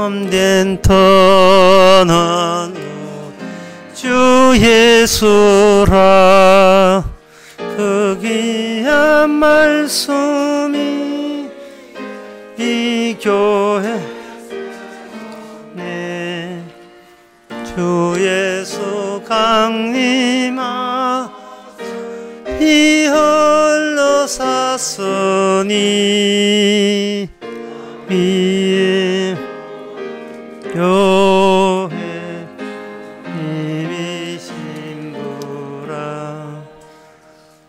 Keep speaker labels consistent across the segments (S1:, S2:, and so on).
S1: 참된 터는 주 예수라. 그 귀한 말씀이 이 교회 내 주 예수 강림아 이 흘러 샀으니 위에 교회 이미 신부라.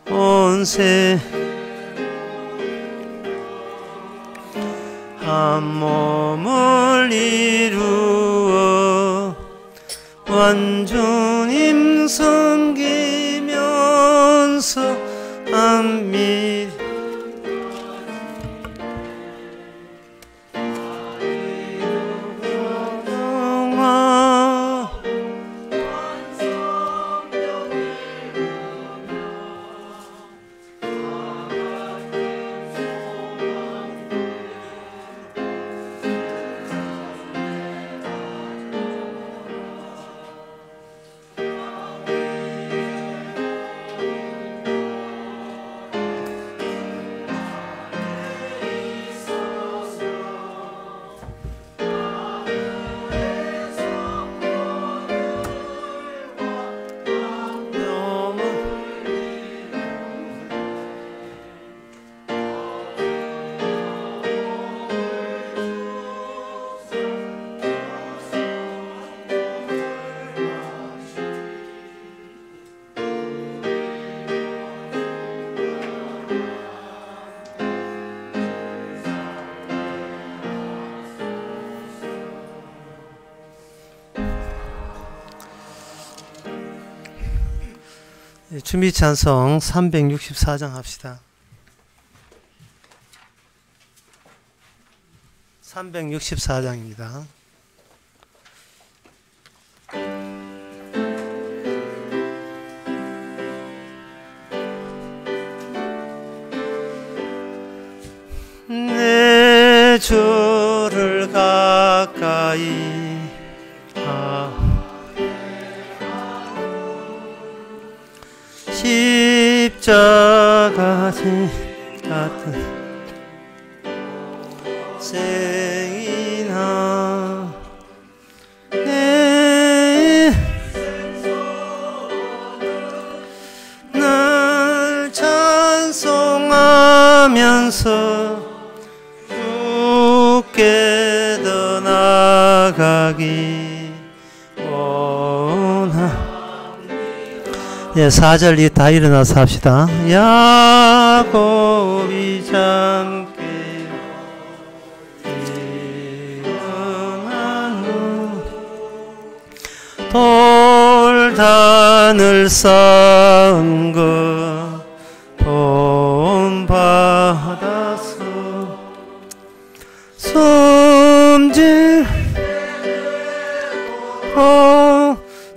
S1: 온세 한 몸을 이루어 완주님 섬기면서 안미 준비 찬송 364장 합시다. 364장입니다. 내 주를 가까이 십자가 같은 생이나 날 찬송하면서 주께 더 나아가기 원하. 예, 4절 다 일어나서 합시다. 야곱이 잠께 일어난 후 돌단을 쌓은 것 본받아서 숨질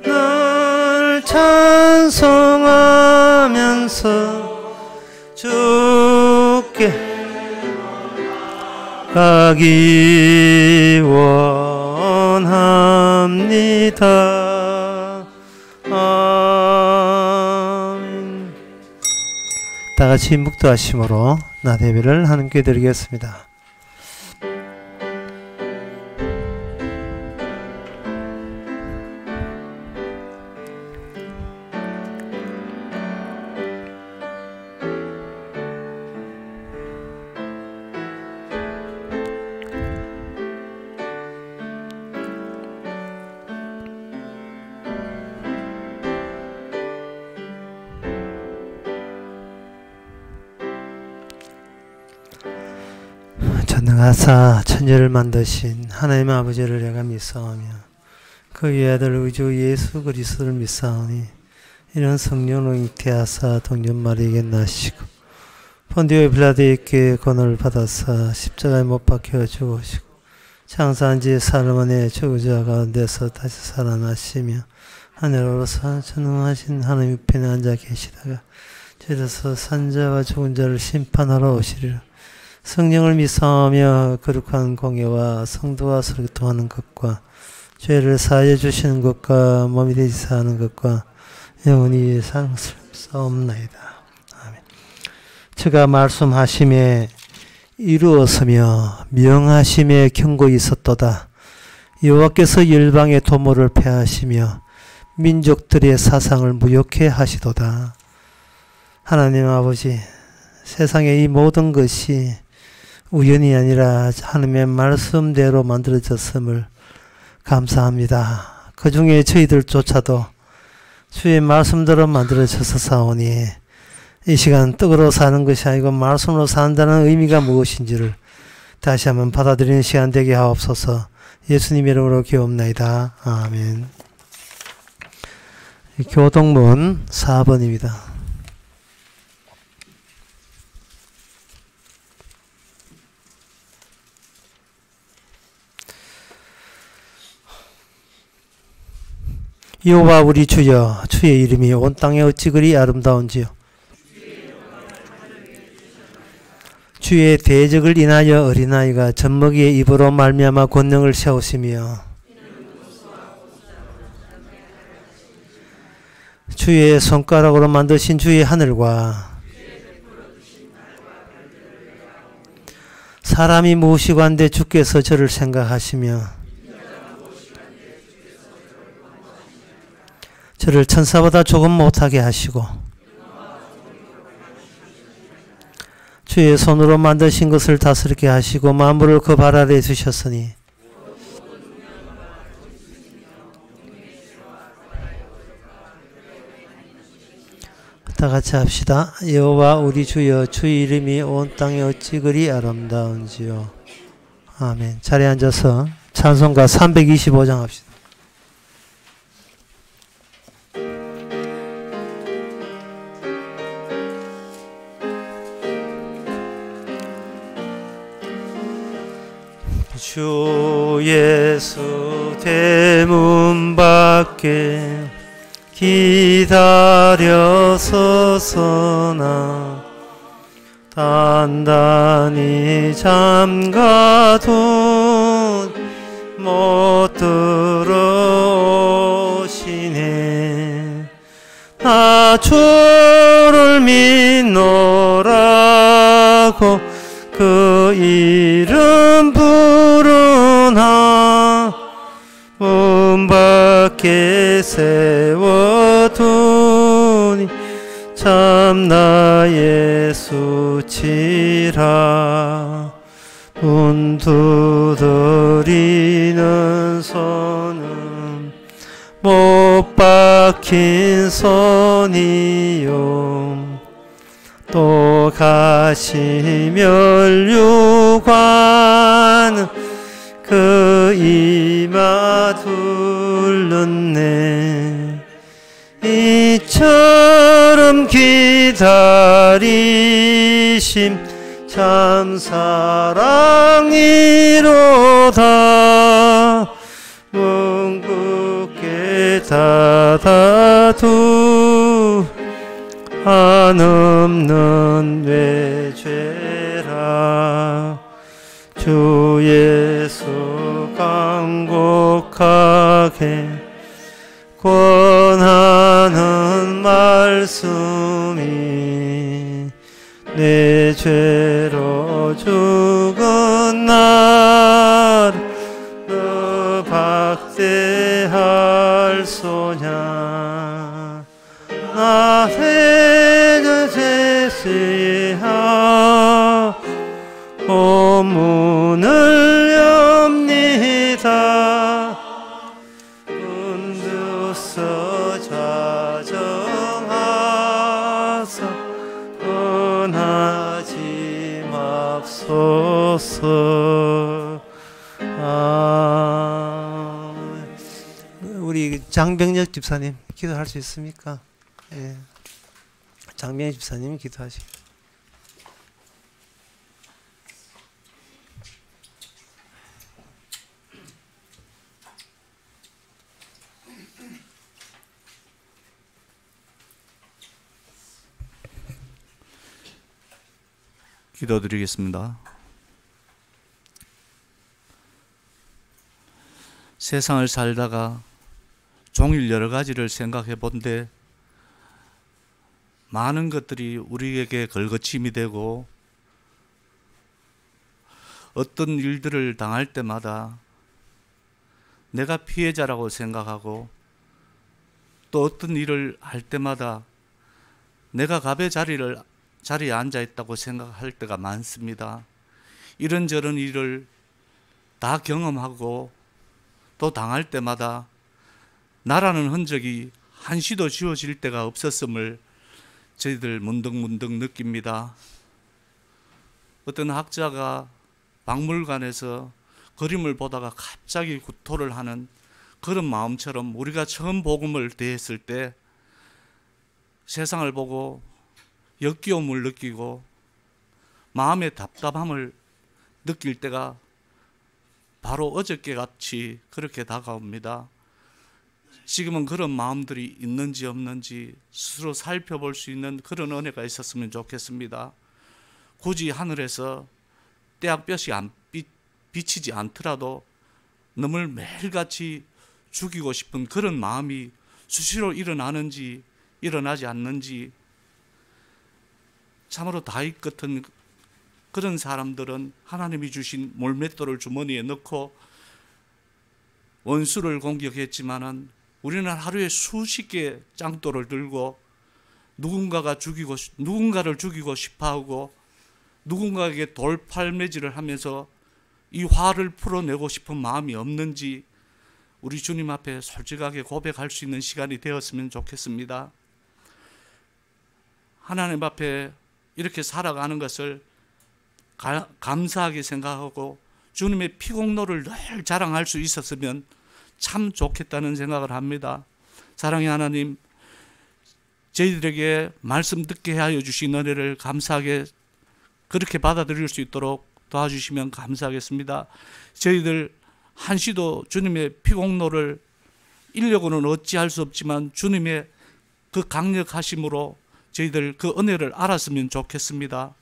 S1: 날 찬송하면서 주께 가기 원합니다. 아멘. 다 같이 묵도하심으로 낮 예배를 하나님께 드리겠습니다. 전능하사 천지를 만드신 하나님 아버지를 내가 믿사오며 그의 아들 우주 예수 그리스도를 믿사오니 이는 성령으로 잉태하사 동전 마리에게 나시고 본디오 빌라도에게 권을 받아사 십자가에 못 박혀 죽으시고 장사한 지 사흘 만에 죽은 자 가운데서 다시 살아나시며 하늘로서 전능하신 하나님 우편에 앉아 계시다가 저희로서 산자와 죽은 자를 심판하러 오시리라. 성령을 믿사하며 거룩한 공예와 성도와 소통하는 것과 죄를 사하여 주시는 것과 몸이 되지 사는 것과 영원히 사는 것을 믿사옵나이다. 아멘. 저가 말씀하심에 이루었으며 명하심에 경고히 있었도다. 여호와께서 열방의 도모를 폐하시며 민족들의 사상을 무욕해 하시도다. 하나님 아버지, 세상의 이 모든 것이 우연이 아니라 하나님의 말씀대로 만들어졌음을 감사합니다. 그 중에 저희들조차도 주의 말씀대로 만들어져서 사오니 이 시간 떡으로 사는 것이 아니고 말씀으로 산다는 의미가 무엇인지를 다시 한번 받아들이는 시간 되게 하옵소서. 예수님 이름으로 기도옵나이다. 아멘. 교동문 4번입니다. 여호와 우리 주여, 주의 이름이 온 땅에 어찌 그리 아름다운지요. 주의 대적을 인하여 어린아이가 젖먹이의 입으로 말미암아 권능을 세우시며 주의 손가락으로 만드신 주의 하늘과 사람이 무엇이고 한데 주께서 저를 생각하시며 저를 천사보다 조금 못하게 하시고 주의 손으로 만드신 것을 다스리게 하시고 만물을 그 발 아래에 두셨으니 다 같이 합시다. 여호와 우리 주여, 주의 이름이 온 땅에 어찌 그리 아름다운지요. 아멘. 자리에 앉아서 찬송가 325장 합시다. 주 예수 대문 밖에 기다려서서나 단단히 잠가둔 못 들어오시네. 나 주를 믿노라고 그 이름 부르나 문 밖에 세워두니 참나 예수치라. 문 두드리는 손은 못 박힌 손이요 또 가시면류관 그 이마 둘렀네. 이처럼 기다리심 참 사랑이로다. 문굳게 닫아두 한없는 외죄라. 주 예수 간곡하게 권하는 말씀이 내 죄로 죽은 나를 너 박대할 소냐. 나 회저 제시하 문을 엽니다. 문두서 좌정하사 은하지 맙소서. 우리 장병혁 집사님 기도할 수 있습니까? 예. 장병혁 집사님이 기도하시고.
S2: 기도드리겠습니다. 세상을 살다가 종일 여러 가지를 생각해 본데 많은 것들이 우리에게 걸거침이 되고 어떤 일들을 당할 때마다 내가 피해자라고 생각하고 또 어떤 일을 할 때마다 내가 갑의 자리에 앉아 있다고 생각할 때가 많습니다. 이런저런 일을 다 경험하고 또 당할 때마다 나라는 흔적이 한시도 지워질 때가 없었음을 저희들 문득문득 느낍니다. 어떤 학자가 박물관에서 그림을 보다가 갑자기 구토를 하는 그런 마음처럼 우리가 처음 복음을 대했을 때 세상을 보고 역겨움을 느끼고 마음의 답답함을 느낄 때가 바로 어저께 같이 그렇게 다가옵니다. 지금은 그런 마음들이 있는지 없는지 스스로 살펴볼 수 있는 그런 은혜가 있었으면 좋겠습니다. 굳이 하늘에서 떼약볕이 비치지 않더라도 너를 매일같이 죽이고 싶은 그런 마음이 수시로 일어나는지 일어나지 않는지, 참으로 다윗 같은 그런 사람들은 하나님이 주신 몰맷돌을 주머니에 넣고 원수를 공격했지만은 우리는 하루에 수십 개의 짱돌을 들고 누군가를 죽이고 싶어하고 누군가에게 돌팔매질을 하면서 이 화를 풀어내고 싶은 마음이 없는지 우리 주님 앞에 솔직하게 고백할 수 있는 시간이 되었으면 좋겠습니다. 하나님 앞에 이렇게 살아가는 것을 감사하게 생각하고 주님의 피공로를 늘 자랑할 수 있었으면 참 좋겠다는 생각을 합니다. 사랑의 하나님, 저희들에게 말씀 듣게 하여 주신 은혜를 감사하게 그렇게 받아들일 수 있도록 도와주시면 감사하겠습니다. 저희들 한시도 주님의 피공로를 인력으로는 어찌할 수 없지만 주님의 그 강력하심으로 저희들 그 은혜를 알았으면 좋겠습니다.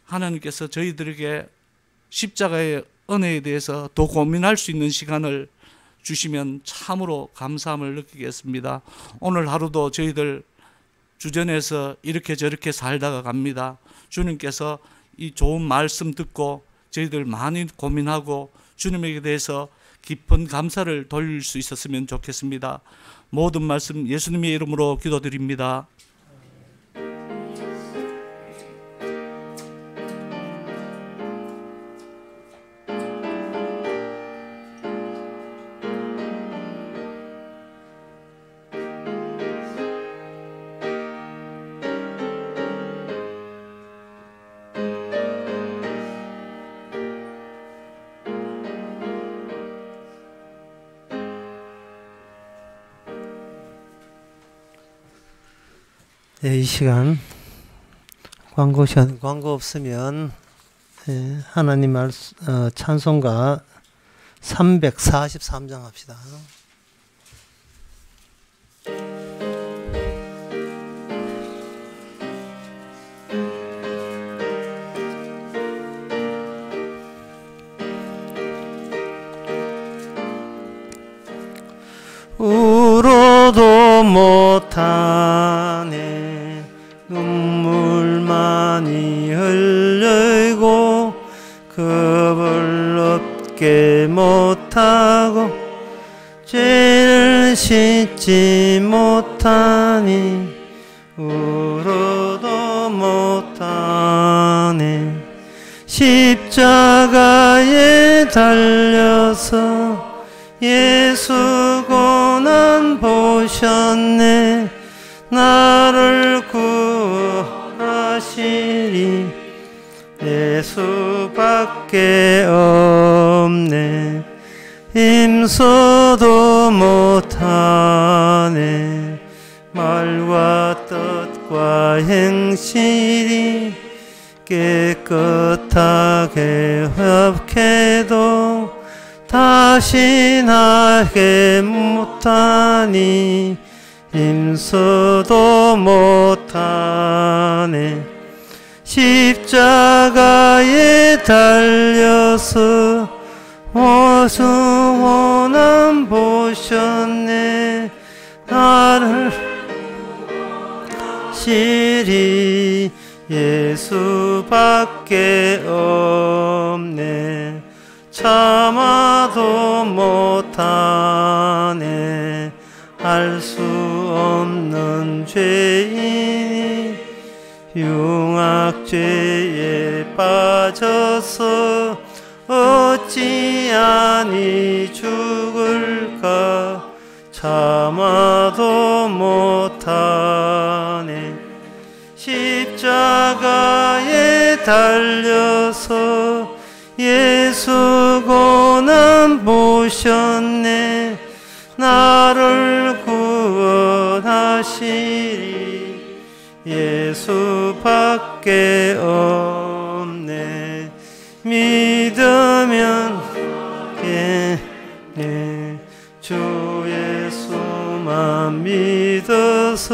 S2: 하나님께서 저희들에게 십자가의 은혜에 대해서 더 고민할 수 있는 시간을 주시면 참으로 감사함을 느끼겠습니다. 오늘 하루도 저희들 주전에서 이렇게 저렇게 살다가 갑니다. 주님께서 이 좋은 말씀 듣고 저희들 많이 고민하고 주님에게 대해서 깊은 감사를 돌릴 수 있었으면 좋겠습니다. 모든 말씀 예수님의 이름으로 기도드립니다.
S1: 네, 이 시간 광고 없으면 하나님 말씀 찬송가 343장 합시다. 울어도 못하네 눈물 많이 흘리고 겁을 없게 못하고 죄를 씻지 못하니 울어도 못하네 십자가에 달려서 예수 고난 보셨네 나를 구하시리 예수밖에 없네 힘써도 못하네 말과 뜻과 행실이 깨끗하게 합해도 다시 나게 못하니 힘써도 못하네 십자가에 달려서 예수 고난 보셨네. 나를 시리 예수밖에 없네. 참아도 못하네. 알 수 없는 죄인이 흉악죄에 빠져서 어찌 아니 죽을까. 참아도 못하네. 십자가에 달려서 예수 고난 보셨네. 나를 구원하시리 예수밖에 없네. 믿으면 주 예수만 믿어서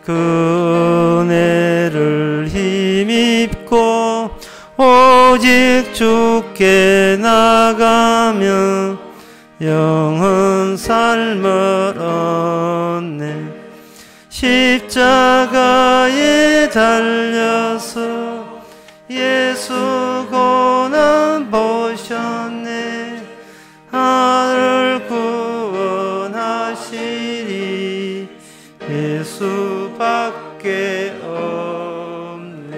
S1: 그 은혜를 힘입고 오직 주께 나가면 영원 삶을 얻네. 십자가에 달려서 예수 고난 보셨네. 나를 구원하시리 예수밖에 없네.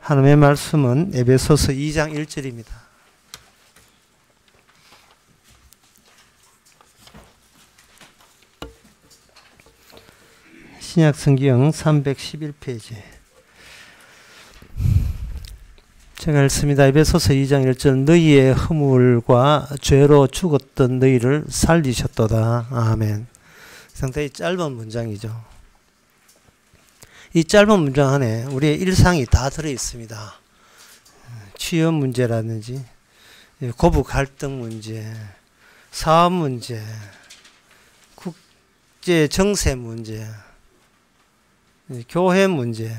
S1: 하나님의 말씀은 에베소서 2장 1절입니다. 신약성경 311페이지 제가 읽습니다. 에베소서 2장 1절 너희의 허물과 죄로 죽었던 너희를 살리셨도다. 아멘. 상당히 짧은 문장이죠. 이 짧은 문장 안에 우리의 일상이 다 들어있습니다. 취업 문제라든지 고부 갈등 문제, 사업 문제, 국제 정세 문제, 교회 문제,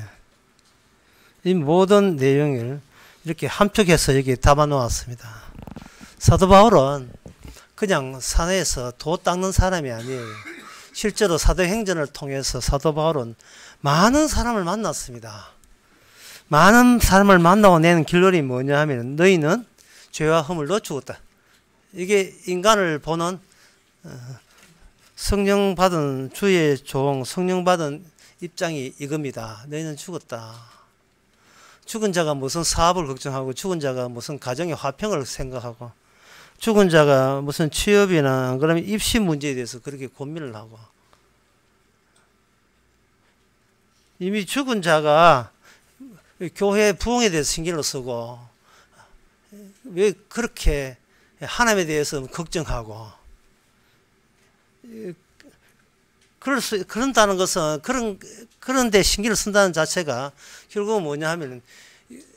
S1: 이 모든 내용을 이렇게 함축해서 여기 담아 놓았습니다. 사도 바울은 그냥 산에서 도 닦는 사람이 아니에요. 실제로 사도행전을 통해서 사도 바울은 많은 사람을 만났습니다. 많은 사람을 만나고 내는 결론이 뭐냐 하면 너희는 죄와 허물로 죽었다. 이게 인간을 보는 성령 받은 주의 종, 성령 받은 입장이 이겁니다. 너희는 죽었다. 죽은 자가 무슨 사업을 걱정하고 죽은 자가 무슨 가정의 화평을 생각하고 죽은 자가 무슨 취업이나 그러면 입시 문제에 대해서 그렇게 고민을 하고 이미 죽은 자가 교회 부흥에 대해서 신경을 쓰고 왜 그렇게 하나님에 대해서 걱정하고 그런다는 것은 그런데 신경을 쓴다는 자체가 결국은 뭐냐 하면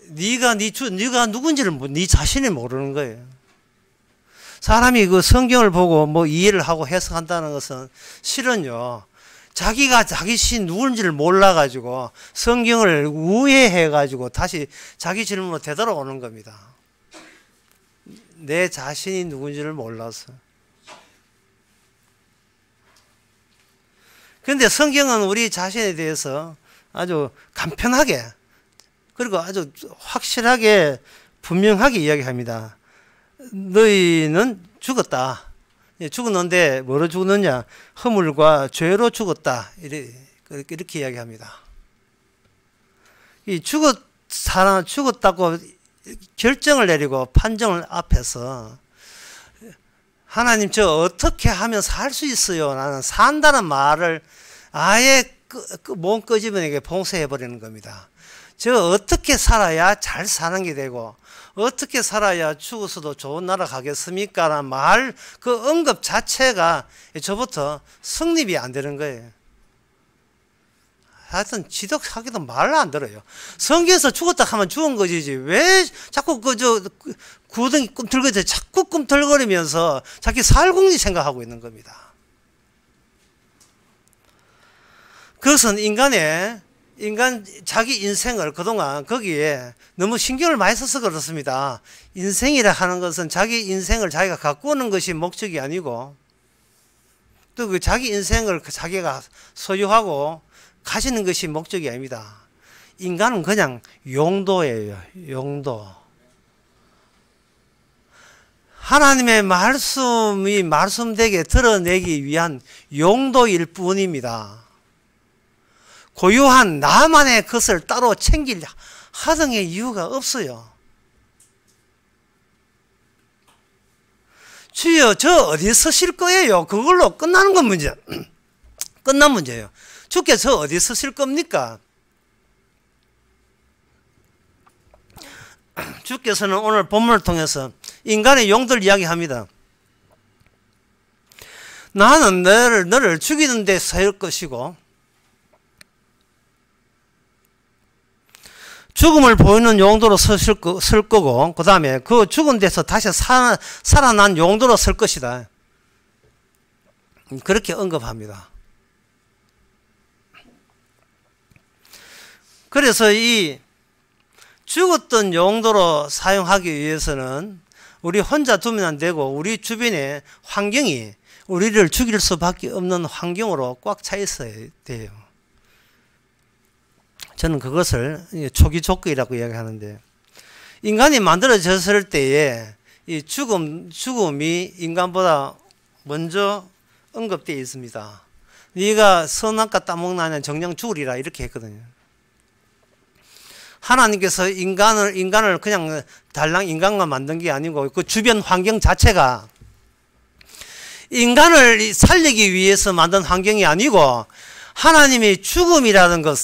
S1: 네가 누군지를 네 자신이 모르는 거예요. 사람이 그 성경을 보고 뭐 이해를 하고 해석한다는 것은 실은요 자기가 자기 신 누군지를 몰라가지고 성경을 우회해가지고 다시 자기 질문으로 되돌아오는 겁니다. 내 자신이 누군지를 몰라서. 그런데 성경은 우리 자신에 대해서 아주 간편하게 그리고 아주 확실하게 분명하게 이야기합니다. 너희는 죽었다. 죽었는데 뭐로 죽었느냐? 허물과 죄로 죽었다. 이렇게 이야기합니다. 이 죽었다고 결정을 내리고 판정을 앞에서 하나님 저 어떻게 하면 살 수 있어요? 나는 산다는 말을 아예 몸 끄집어내게 봉쇄해버리는 겁니다. 저 어떻게 살아야 잘 사는 게 되고 어떻게 살아야 죽어서도 좋은 나라 가겠습니까? 라는 말, 그 언급 자체가 저부터 성립이 안 되는 거예요. 하여튼 지독하게도 말을 안 들어요. 성경에서 죽었다 하면 죽은 거지. 왜 자꾸 구덩이 꿈틀거리면서 자꾸 꿈틀거리면서 자기 살궁리 생각하고 있는 겁니다. 그것은 인간의 인간 자기 인생을 그동안 거기에 너무 신경을 많이 써서 그렇습니다. 인생이라 하는 것은 자기 인생을 자기가 가꾸는 것이 목적이 아니고 또 그 자기 인생을 자기가 소유하고 가시는 것이 목적이 아닙니다. 인간은 그냥 용도예요. 용도. 하나님의 말씀이 말씀되게 드러내기 위한 용도일 뿐입니다. 고유한 나만의 것을 따로 챙길 하등의 이유가 없어요. 주여, 저 어디 서실 거예요? 그걸로 끝나는 건 문제. 끝난 문제예요. 주께서 어디 서실 겁니까? 주께서는 오늘 본문을 통해서 인간의 용도를 이야기합니다. 나는 너를 죽이는 데 살 것이고 죽음을 보이는 용도로 쓸 거고 그 다음에 그 죽은 데서 다시 살아난 용도로 쓸 것이다. 그렇게 언급합니다. 그래서 이 죽었던 용도로 사용하기 위해서는 우리 혼자 두면 안 되고 우리 주변의 환경이 우리를 죽일 수밖에 없는 환경으로 꽉 차 있어야 돼요. 저는 그것을 초기 조건이라고 이야기하는데, 인간이 만들어졌을 때에 이 죽음이 인간보다 먼저 언급되어 있습니다. 네가 선악과 따먹나는 정녕 죽으리라 이렇게 했거든요. 하나님께서 인간을 그냥 달랑 인간만 만든 게 아니고 그 주변 환경 자체가 인간을 살리기 위해서 만든 환경이 아니고 하나님이 죽음이라는 것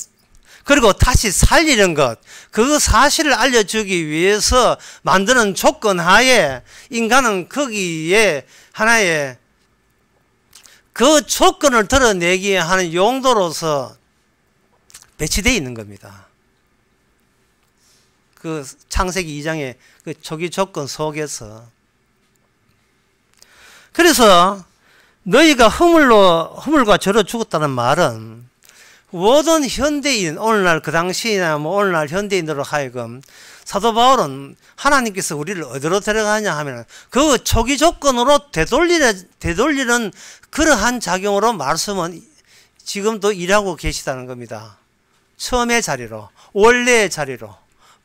S1: 그리고 다시 살리는 것, 그 사실을 알려주기 위해서 만드는 조건 하에 인간은 거기에 하나의 그 조건을 드러내기 하는 용도로서 배치되어 있는 겁니다. 그 창세기 2장의 그 초기 조건 속에서. 그래서 너희가 허물과 죄로 죽었다는 말은 모든 현대인, 오늘날 그 당시나 오늘날 현대인으로 하여금 사도 바울은 하나님께서 우리를 어디로 데려가냐 하면 그 초기 조건으로 되돌리는 그러한 작용으로 말씀은 지금도 일하고 계시다는 겁니다. 처음의 자리로, 원래의 자리로,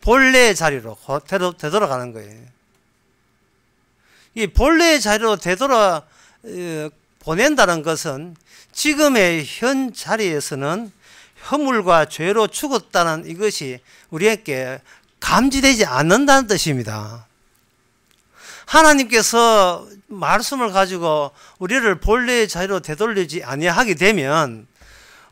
S1: 본래의 자리로 되돌아가는 거예요. 이 본래의 자리로 보낸다는 것은 지금의 현 자리에서는 허물과 죄로 죽었다는 이것이 우리에게 감지되지 않는다는 뜻입니다. 하나님께서 말씀을 가지고 우리를 본래의 자리로 되돌리지 아니하게 되면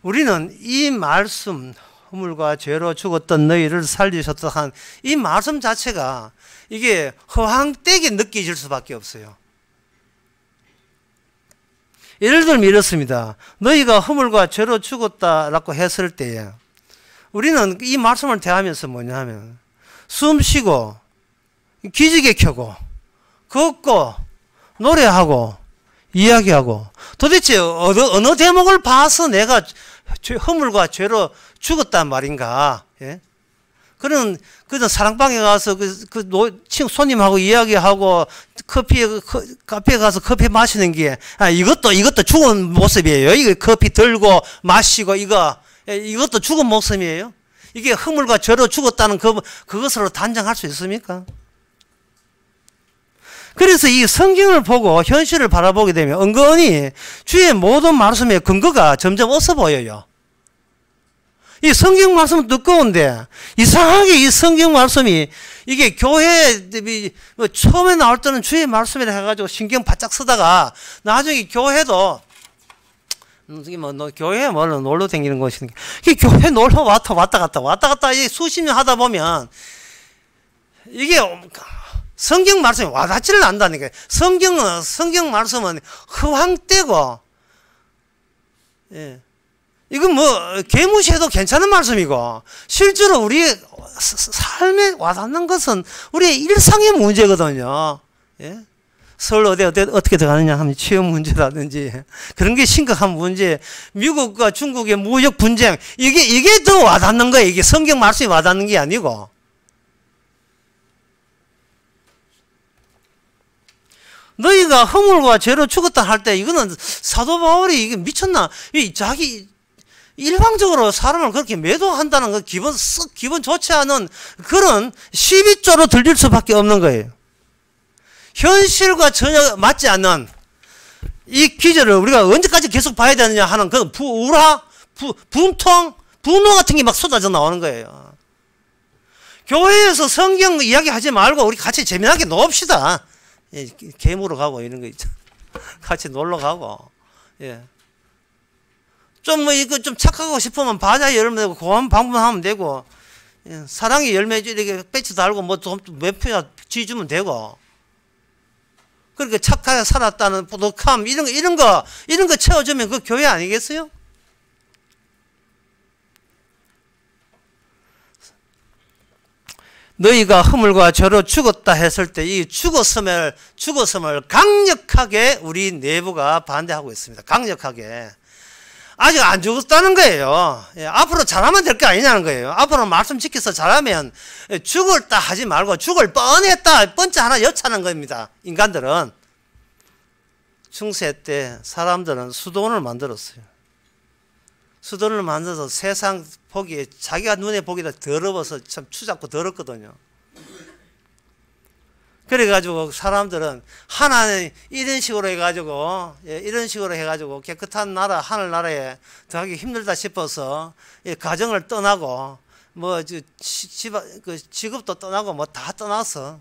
S1: 우리는 이 말씀, 허물과 죄로 죽었던 너희를 살리셨다 한 이 말씀 자체가 이게 허황되게 느껴질 수밖에 없어요. 예를 들면 이렇습니다. 너희가 허물과 죄로 죽었다라고 했을 때에 우리는 이 말씀을 대하면서 뭐냐 하면 숨 쉬고 기지개 켜고 걷고 노래하고 이야기하고 도대체 어느 대목을 봐서 내가 허물과 죄로 죽었단 말인가? 예? 그런 사랑방에 가서 손님하고 이야기하고 카페에 가서 커피 마시는 게, 이것도 죽은 모습이에요. 이거 커피 들고 마시고 이것도 죽은 모습이에요. 이게 허물과 죄로 죽었다는 그것으로 단정할 수 있습니까? 그래서 이 성경을 보고 현실을 바라보게 되면 은근히 주의 모든 말씀의 근거가 점점 없어 보여요. 이 성경 말씀은 두꺼운데 이상하게 이 성경 말씀이 이게 교회 처음에 나올 때는 주의 말씀이라 해가지고 신경 바짝 쓰다가 나중에 교회도 교회에 놀러 다니는 것이니까 이 교회 놀러 왔다 갔다 수십 년 하다 보면 이게 성경 말씀이 와닿지를 않다니까. 성경 말씀은 허황되고, 예. 이건 개무시해도 괜찮은 말씀이고, 실제로 우리의 삶에 와닿는 것은 우리의 일상의 문제거든요. 예? 서울 어떻게 들어가느냐 하면 취업 문제라든지 그런 게 심각한 문제. 미국과 중국의 무역 분쟁, 이게 더 와닿는 거예요. 이게 성경 말씀이 와닿는 게 아니고. 너희가 허물과 죄로 죽었다 할 때 이거는 사도 바울이 이게 미쳤나? 자기 일방적으로 사람을 그렇게 매도한다는 거 기분 좋지 않은 그런 시비조로 들릴 수밖에 없는 거예요. 현실과 전혀 맞지 않는 이 기절을 우리가 언제까지 계속 봐야 되느냐 하는 그 분통, 분노 같은 게 막 쏟아져 나오는 거예요. 교회에서 성경 이야기하지 말고 우리 같이 재미나게 놉시다. 예, 개무로 가고 이런 거 있죠. 같이 놀러 가고, 예. 좀 뭐 이거 좀 착하고 싶으면 바자 열면 되고, 고함 방문하면 되고, 예. 사랑의 열매 이렇게 배치 달고 뭐 좀 몇 표야 지주면 되고. 그렇게 착하게 살았다는 뿌듯함, 이런 거 채워주면 그 교회 아니겠어요? 너희가 허물과 죄로 죽었다 했을 때 이 죽었음을 강력하게 우리 내부가 반대하고 있습니다. 강력하게. 아직 안 죽었다는 거예요. 예, 앞으로 잘하면 될 게 아니냐는 거예요. 앞으로 말씀 지켜서 잘하면 죽을다 하지 말고 죽을 뻔했다, 뻔짜 하나 여차는 겁니다. 인간들은. 중세 때 사람들은 수도원을 만들었어요. 수도원을 만들어서 세상 보기에 자기가 눈에 보기도 더러워서 참 추잡고 더럽거든요. 그래가지고 사람들은 하나님 이런 식으로 해가지고 이런 식으로 해가지고 깨끗한 나라 하늘나라에 더하기 힘들다 싶어서 가정을 떠나고 뭐 직업도 떠나고 뭐 다 떠나서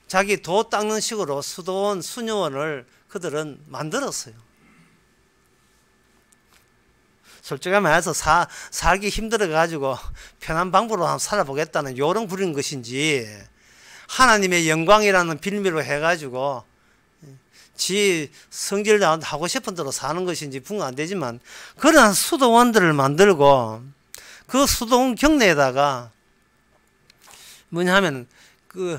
S1: 자기 도 닦는 식으로 수도원 수녀원을 그들은 만들었어요. 솔직히 말해서 살기 힘들어가지고 편한 방법으로 한번 살아보겠다는 요령 부리는 것인지 하나님의 영광이라는 빌미로 해가지고 지 성질 하고 싶은 대로 사는 것인지 분간 안 되지만 그런 수도원들을 만들고 그 수도원 경내에다가 뭐냐 하면 그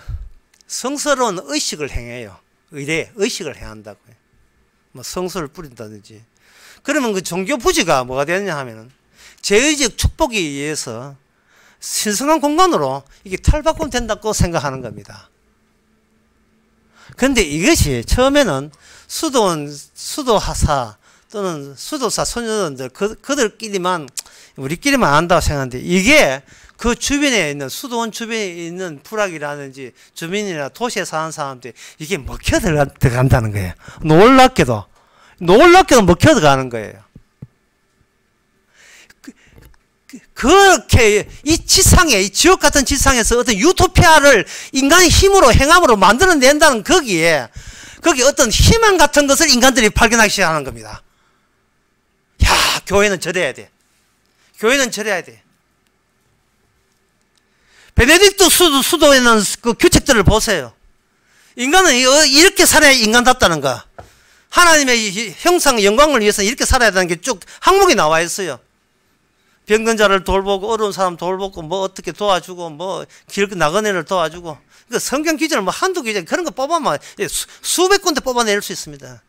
S1: 성스러운 의식을 행해요. 의식을 행한다고요. 뭐 성수를 뿌린다든지. 그러면 그 종교 부지가 뭐가 되느냐 하면은 제의적 축복에 의해서 신성한 공간으로 이게 탈바꿈 된다고 생각하는 겁니다. 그런데 이것이 처음에는 수도하사 또는 수도사 소녀들 그들끼리만 우리끼리만 안다고 생각하는데 이게 그 주변에 있는 수도원 주변에 있는 부락이라든지 주민이나 도시에 사는 사람들이 이게 먹혀 들어간다는 거예요. 놀랍게도 먹혀 들어가는 거예요. 그렇게 이 지상에 이 지옥 같은 지상에서 어떤 유토피아를 인간의 힘으로 행함으로 만들어낸다는 거기에 어떤 희망 같은 것을 인간들이 발견하기 시작하는 겁니다. 야, 교회는 저래야 돼. 교회는 저래야 돼. 베네딕토 수도에는 그 규칙들을 보세요. 인간은 이렇게 살아야 인간답다는 거. 하나님의 형상 영광을 위해서 이렇게 살아야 되는 게 쭉 항목이 나와 있어요. 병든 자를 돌보고 어려운 사람 돌보고 뭐 어떻게 도와주고 뭐 길 나간 애를 도와주고 그 성경 기절 뭐 한두 기절 그런 거 뽑아면 수백 군데 뽑아낼 수 있습니다.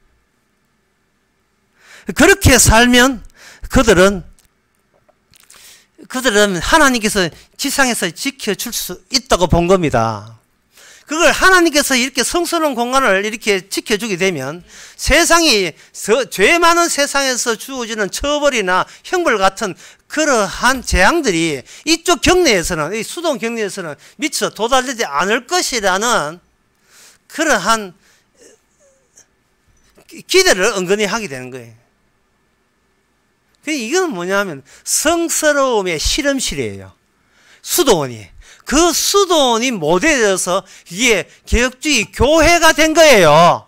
S1: 그렇게 살면 그들은 하나님께서 지상에서 지켜줄 수 있다고 본 겁니다. 그걸 하나님께서 이렇게 성스러운 공간을 이렇게 지켜주게 되면 세상이 죄 많은 세상에서 주어지는 처벌이나 형벌 같은 그러한 재앙들이 이쪽 경내에서는 이 수동 경내에서는 미처 도달되지 않을 것이라는 그러한 기대를 은근히 하게 되는 거예요. 이건 뭐냐면 성스러움의 실험실이에요. 수도원이. 그 수도원이 모델에서 이게 개혁주의 교회가 된 거예요.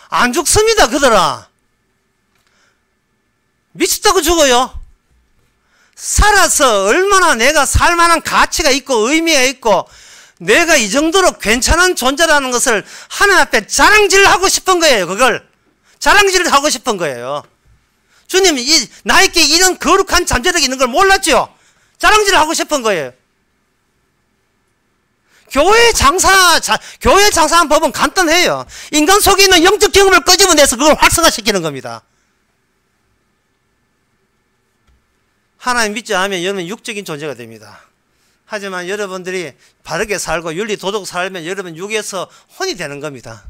S1: 안 죽습니다, 그들은. 미쳤다고 죽어요. 살아서 얼마나 내가 살만한 가치가 있고 의미가 있고 내가 이 정도로 괜찮은 존재라는 것을 하나님 앞에 자랑질하고 싶은 거예요. 그걸 자랑질을 하고 싶은 거예요. 주님, 나에게 이런 거룩한 잠재력이 있는 걸 몰랐죠? 자랑질을 하고 싶은 거예요. 교회 장사하는 법은 간단해요. 인간 속에 있는 영적 경험을 끄집어내서 그걸 활성화시키는 겁니다. 하나님 믿지 않으면 여러분 육적인 존재가 됩니다. 하지만 여러분들이 바르게 살고 윤리 도덕 살면 여러분 육에서 혼이 되는 겁니다.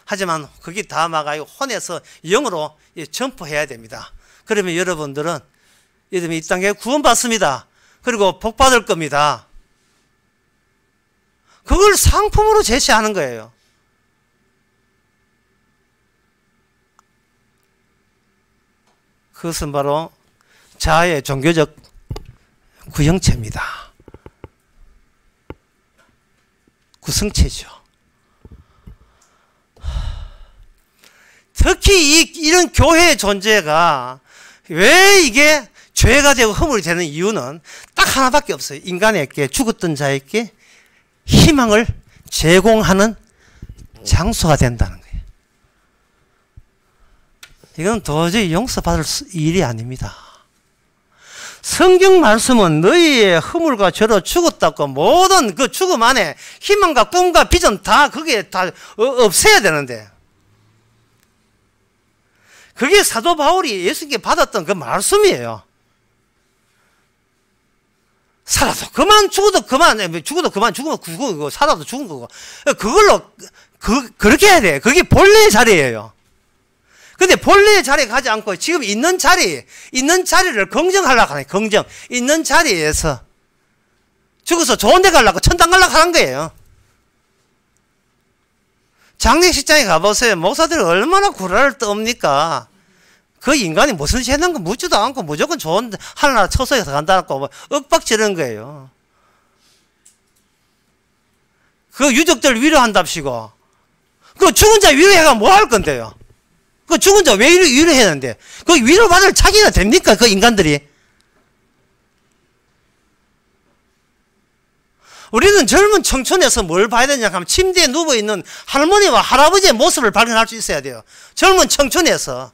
S1: 하지만 그게 다 막아요. 혼에서 영으로 점프해야 됩니다. 그러면 여러분들은 이 땅에 구원받습니다. 그리고 복 받을 겁니다. 그걸 상품으로 제시하는 거예요. 그것은 바로 자아의 종교적 구형체입니다. 구성체죠. 특히 이런 교회의 존재가 왜 이게 죄가 되고 허물이 되는 이유는 딱 하나밖에 없어요. 인간에게, 죽었던 자에게 희망을 제공하는 장소가 된다는 거예요. 이건 도저히 용서받을 일이 아닙니다. 성경 말씀은 너희의 허물과 죄로 죽었다고 모든 그 죽음 안에 희망과 꿈과 비전 다 그게 다 없애야 되는데, 그게 사도 바울이 예수님께 받았던 그 말씀이에요. 살아도 그만, 죽어도 그만, 죽어도 그만, 죽으면 그거, 살아도 죽은 거고. 그걸로, 그렇게 해야 돼. 그게 본래의 자리예요. 근데 본래의 자리에 가지 않고 지금 있는 자리를 긍정하려고 하네, 긍정. 있는 자리에서 죽어서 좋은 데 가려고, 천당 가려고 하는 거예요. 장례식장에 가보세요. 목사들이 얼마나 구라를 떱니까? 그 인간이 무슨 죄 했는 거 묻지도 않고 무조건 좋은 하늘나라 처소에 간다고 뭐 윽박지르는 거예요. 그 유족들 위로한답시고, 그 죽은 자 위로해가 뭐 할 건데요? 그 죽은 자 왜 위로했는데? 그 위로받을 자기가 됩니까? 그 인간들이? 우리는 젊은 청춘에서 뭘 봐야 되냐 하면 침대에 누워있는 할머니와 할아버지의 모습을 발견할 수 있어야 돼요. 젊은 청춘에서.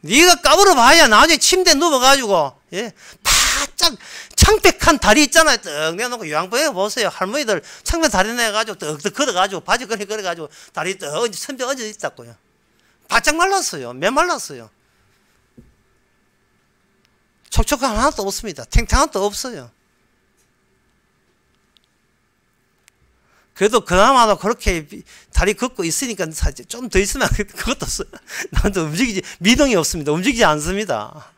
S1: 네가 까불어 봐야 나중에 침대에 누워가지고, 예, 바짝 창백한 다리 있잖아요. 떡 내놓고 요양보에 보세요. 할머니들 창백 다리 내가지고 떡 걷어가지고 바지 걸어가지고 다리 떡 선배 얹어 있다고요. 바짝 말랐어요. 메말랐어요. 촉촉한 하나도 없습니다. 탱탱한 것도 없어요. 그래도 그나마도 그렇게 다리 걷고 있으니까 사실 좀 더 있으면 그것도 없어요. 나도 움직이지, 미동이 없습니다. 움직이지 않습니다.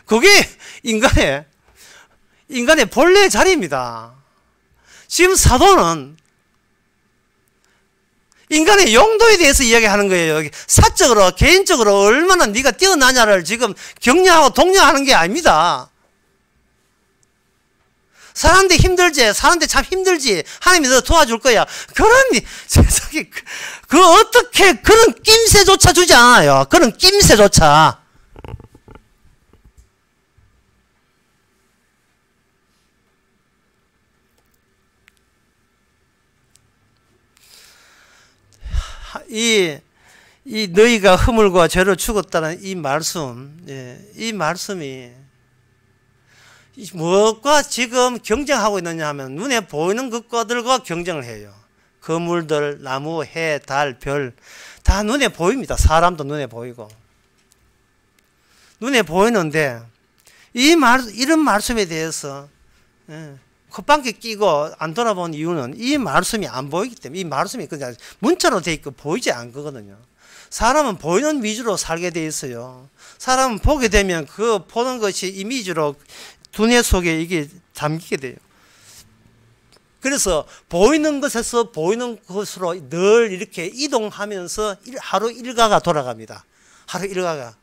S1: 그게 인간의 본래의 자리입니다. 지금 사도는 인간의 용도에 대해서 이야기하는 거예요. 사적으로, 개인적으로 얼마나 네가 뛰어나냐를 지금 격려하고 독려하는 게 아닙니다. 사는데 힘들지, 사는데 참 힘들지, 하나님이 너 도와줄 거야. 그런 세상에 어떻게 그런 낌새조차 주지 않아요. 그런 낌새조차. 이 너희가 허물과 죄로 죽었다는 이 말씀, 이 말씀이 무엇과 지금 경쟁하고 있느냐 하면 눈에 보이는 것과들과 경쟁을 해요. 거물들, 나무, 해, 달, 별 다 눈에 보입니다. 사람도 눈에 보이고. 눈에 보이는데 이런 말씀에 대해서 콧방귀 끼고 안 돌아본 이유는 이 말씀이 안 보이기 때문에, 이 말씀이 그냥 문자로 돼 있고 보이지 않거든요. 사람은 보이는 위주로 살게 돼 있어요. 사람은 보게 되면 그 보는 것이 이미지로 두뇌 속에 이게 담기게 돼요. 그래서 보이는 것에서 보이는 것으로 늘 이렇게 이동하면서 하루 일과가 돌아갑니다. 하루 일과가.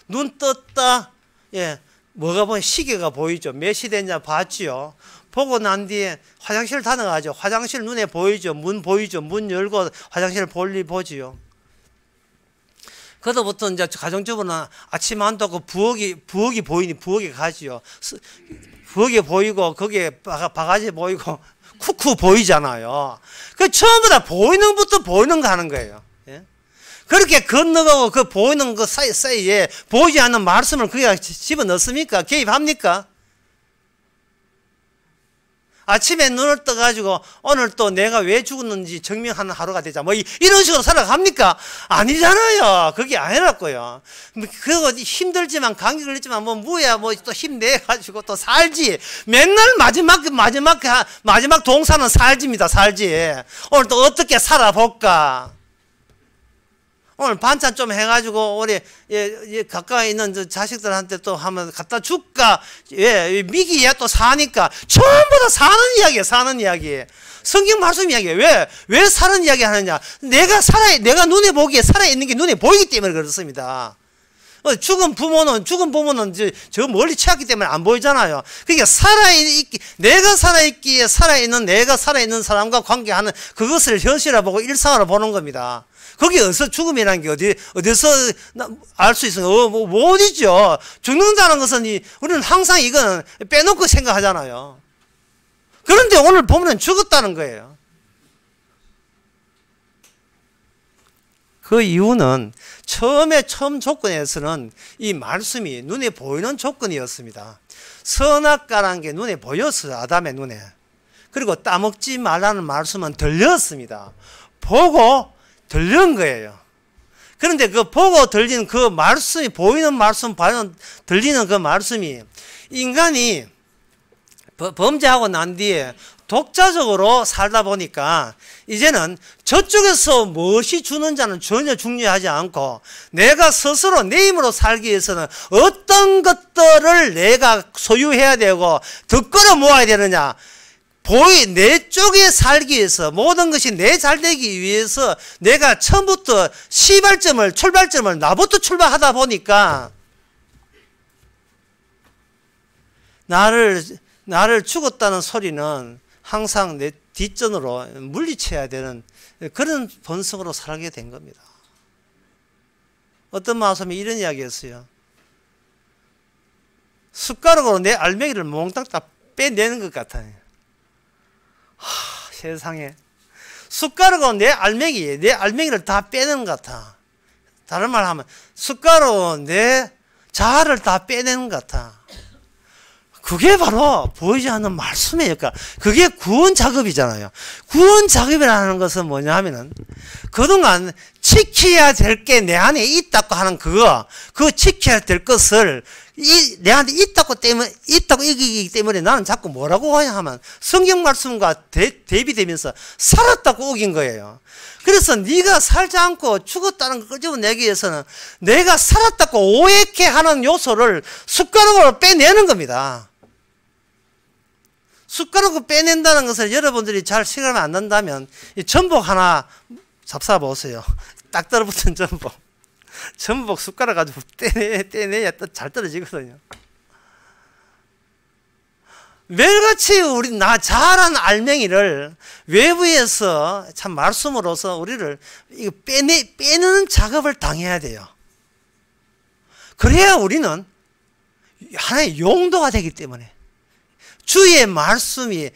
S1: 눈 떴다, 예, 뭐가 보면 시계가 보이죠. 몇 시 됐냐 봤지요. 보고 난 뒤에 화장실 다녀가죠. 화장실 눈에 보이죠. 문 보이죠. 문 열고 화장실 볼일 보지요. 그로부터 이제 가정주부는 아침 한다고 부엌이 보이니 부엌에 가지요. 부엌에 보이고 거기에 바가지 보이고 쿠쿠 보이잖아요. 그 처음부터 보이는 것부터 보이는 거 하는 거예요. 예? 그렇게 건너가고 그 보이는 그 사이에 보이지 않는 말씀을 그게 집어넣습니까? 개입합니까? 아침에 눈을 떠가지고 오늘 또 내가 왜 죽었는지 증명하는 하루가 되자 뭐 이런 식으로 살아갑니까? 아니잖아요. 그게 아니라고요. 그거 힘들지만 감기 걸렸지만 뭐 뭐야 뭐 또 힘내가지고 또 살지. 맨날 마지막 동사는 살지입니다. 살지. 오늘 또 어떻게 살아볼까? 오늘 반찬 좀 해가지고 우리 가까이 있는 저 자식들한테 또 한번 갖다 줄까? 예, 미기야 또 사니까 전부 다 사는 이야기예요. 사는 이야기. 성경 말씀 이야기예요. 왜 사는 이야기 하느냐? 내가 눈에 보기에 살아 있는 게 눈에 보이기 때문에 그렇습니다. 죽은 부모는 저 멀리 치웠기 때문에 안 보이잖아요. 그러니까 내가 살아있는 사람과 관계하는 그것을 현실화 보고 일상으로 보는 겁니다. 거기에서 죽음이라는 게 어디서 알 수 있어요? 못 있죠. 죽는다는 것은 우리는 항상 이건 빼놓고 생각하잖아요. 그런데 오늘 보면 죽었다는 거예요. 그 이유는 처음 조건에서는 이 말씀이 눈에 보이는 조건이었습니다. 선악과라는 게 눈에 보였어요. 아담의 눈에. 그리고 따먹지 말라는 말씀은 들렸습니다. 보고 들린 거예요. 그런데 그 보고 들리는 그 말씀이 보이는 말씀, 들리는 그 말씀이 인간이 범죄하고 난 뒤에 독자적으로 살다 보니까 이제는 저쪽에서 무엇이 주는지는 전혀 중요하지 않고 내가 스스로 내 힘으로 살기 위해서는 어떤 것들을 내가 소유해야 되고 더 끌어모아야 되느냐. 내 쪽에 살기 위해서 모든 것이 내 잘되기 위해서 내가 처음부터 출발점을 나부터 출발하다 보니까 나를 죽었다는 소리는 항상 내 뒷전으로 물리쳐야 되는 그런 본성으로 살게 된 겁니다. 어떤 마음이 이런 이야기였어요. 숟가락으로 내 알맹이를 몽땅 다 빼내는 것 같아요. 세상에 숟가락으로 내 알맹이를 다 빼내는 것 같아. 다른 말 하면 숟가락으로 내 자아를 다 빼내는 것 같아. 그게 바로 보이지 않는 말씀이에요. 그게 구원 작업이잖아요. 구원 작업이라는 것은 뭐냐 하면은 그동안 지켜야 될 게 내 안에 있다고 하는 그 지켜야 될 것을 내 안에 있다고 이기기 때문에 나는 자꾸 뭐라고 하면 성경 말씀과 대비되면서 살았다고 우긴 거예요. 그래서 네가 살지 않고 죽었다는 걸 끄집어내기 위해서는 내가 살았다고 오해케 하는 요소를 숟가락으로 빼내는 겁니다. 숟가락으로 빼낸다는 것을 여러분들이 잘 실감 안 난다면 이 전복 하나 잡숴보세요. 딱 떨어붙은 전복. 전복 숟가락 가지고 떼내야 잘 떨어지거든요. 매일같이 우리 자란 알맹이를 외부에서 참 말씀으로서 우리를 빼내는 작업을 당해야 돼요. 그래야 우리는 하나의 용도가 되기 때문에 주의 말씀만이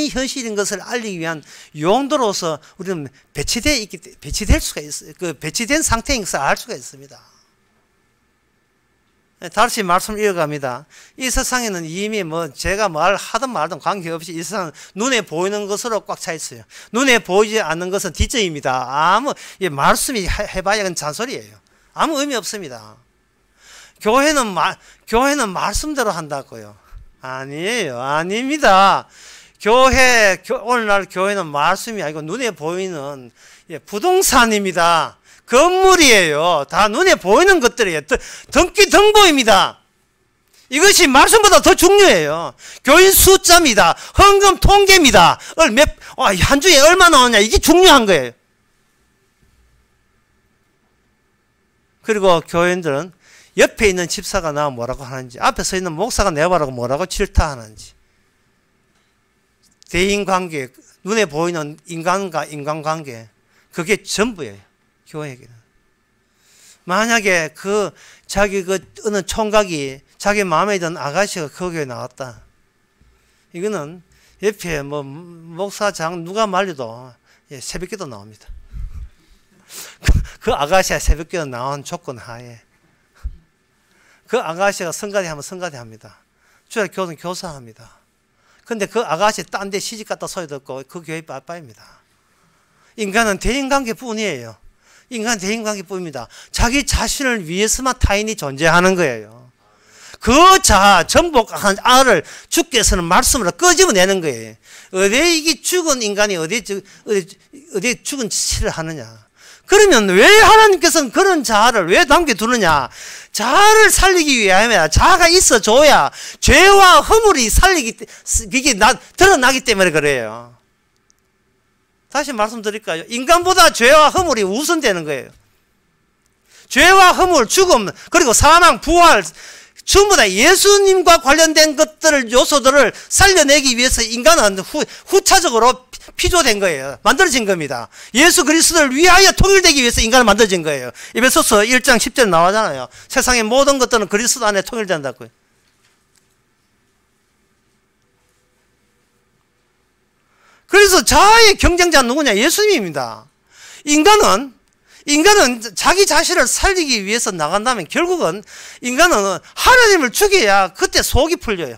S1: 현실인 것을 알리기 위한 용도로서 우리는 배치될 수가 있어요. 배치된 상태인 것을 알 수가 있습니다. 다시 말씀을 이어갑니다. 이 세상에는 이미 제가 하든 말든 관계없이 이 세상은 눈에 보이는 것으로 꽉 차 있어요. 눈에 보이지 않는 것은 뒷전입니다. 말씀이 해봐야 그건 잔소리예요. 아무 의미 없습니다. 교회는 말씀대로 한다고요. 아니에요. 아닙니다. 오늘날 교회는 말씀이 아니고 눈에 보이는 부동산입니다. 건물이에요. 다 눈에 보이는 것들이에요. 등기등본입니다. 이것이 말씀보다 더 중요해요. 교인 숫자입니다. 헌금 통계입니다. 한 주에 얼마 나오냐 이게 중요한 거예요. 그리고 교인들은 옆에 있는 집사가 나와 뭐라고 하는지, 앞에 서 있는 목사가 내봐라고 뭐라고 질타하는지, 대인관계, 눈에 보이는 인간과 인간관계, 그게 전부예요. 교회에게는. 만약에 자기 어느 총각이 자기 마음에 든 아가씨가 그 교회에 나왔다. 이거는 옆에 목사장 누가 말려도 새벽기도 나옵니다. 그 아가씨가 새벽기도 나온 조건 하에 그 아가씨가 성가대 하면 성가대 합니다. 주일 교사는 교사합니다. 근데 그 아가씨 딴 데 시집 갔다 소리 듣고 그 교회 빠빠입니다. 인간은 대인관계 뿐이에요. 인간은 대인관계 뿐입니다. 자기 자신을 위해서만 타인이 존재하는 거예요. 그 전복한 알을 주께서는 말씀으로 끄집어내는 거예요. 어디에 이게 죽은 인간이 어디에 죽은 짓을 하느냐. 그러면 왜 하나님께서는 그런 자아를 왜 남겨두느냐. 자아를 살리기 위하여 자아가 있어줘야 죄와 허물이 이게 드러나기 때문에 그래요. 다시 말씀드릴까요? 인간보다 죄와 허물이 우선되는 거예요. 죄와 허물, 죽음, 그리고 사망, 부활 전부 다 예수님과 관련된 요소들을 살려내기 위해서 인간은 후차적으로 피조된 거예요. 만들어진 겁니다. 예수 그리스도를 위하여 통일되기 위해서 인간은 만들어진 거예요. 에베소서 1장 10절에 나오잖아요. 세상의 모든 것들은 그리스도 안에 통일된다고요. 그래서 자아의 경쟁자는 누구냐? 예수님입니다. 인간은 자기 자신을 살리기 위해서 나간다면 결국은 인간은 하나님을 죽여야 그때 속이 풀려요.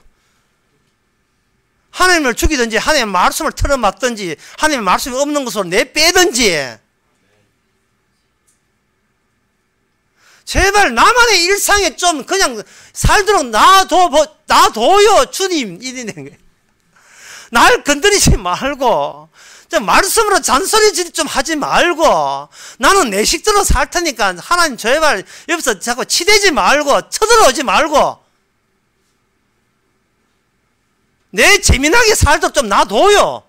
S1: 하나님을 죽이든지 하나님의 말씀을 틀어막든지 하나님의 말씀이 없는 것으로 내빼든지 제발 나만의 일상에 좀 그냥 살도록 놔둬요 주님. 이러는 거예요. 날 건드리지 말고 말씀으로 잔소리 좀 하지 말고 나는 내 식대로 살 테니까 하나님 제발 옆에서 자꾸 치대지 말고 쳐들어오지 말고 내 재미나게 살도록 좀 놔둬요.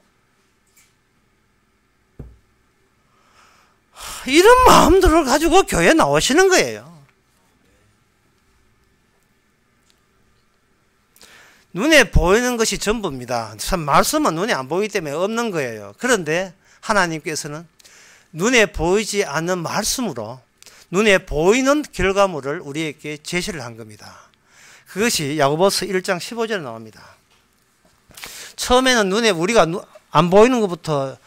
S1: 이런 마음들을 가지고 교회에 나오시는 거예요. 눈에 보이는 것이 전부입니다. 참 말씀은 눈에 안 보이기 때문에 없는 거예요. 그런데 하나님께서는 눈에 보이지 않는 말씀으로 눈에 보이는 결과물을 우리에게 제시를 한 겁니다. 그것이 야고보서 1장 15절에 나옵니다. 처음에는 눈에 우리가 안 보이는 것부터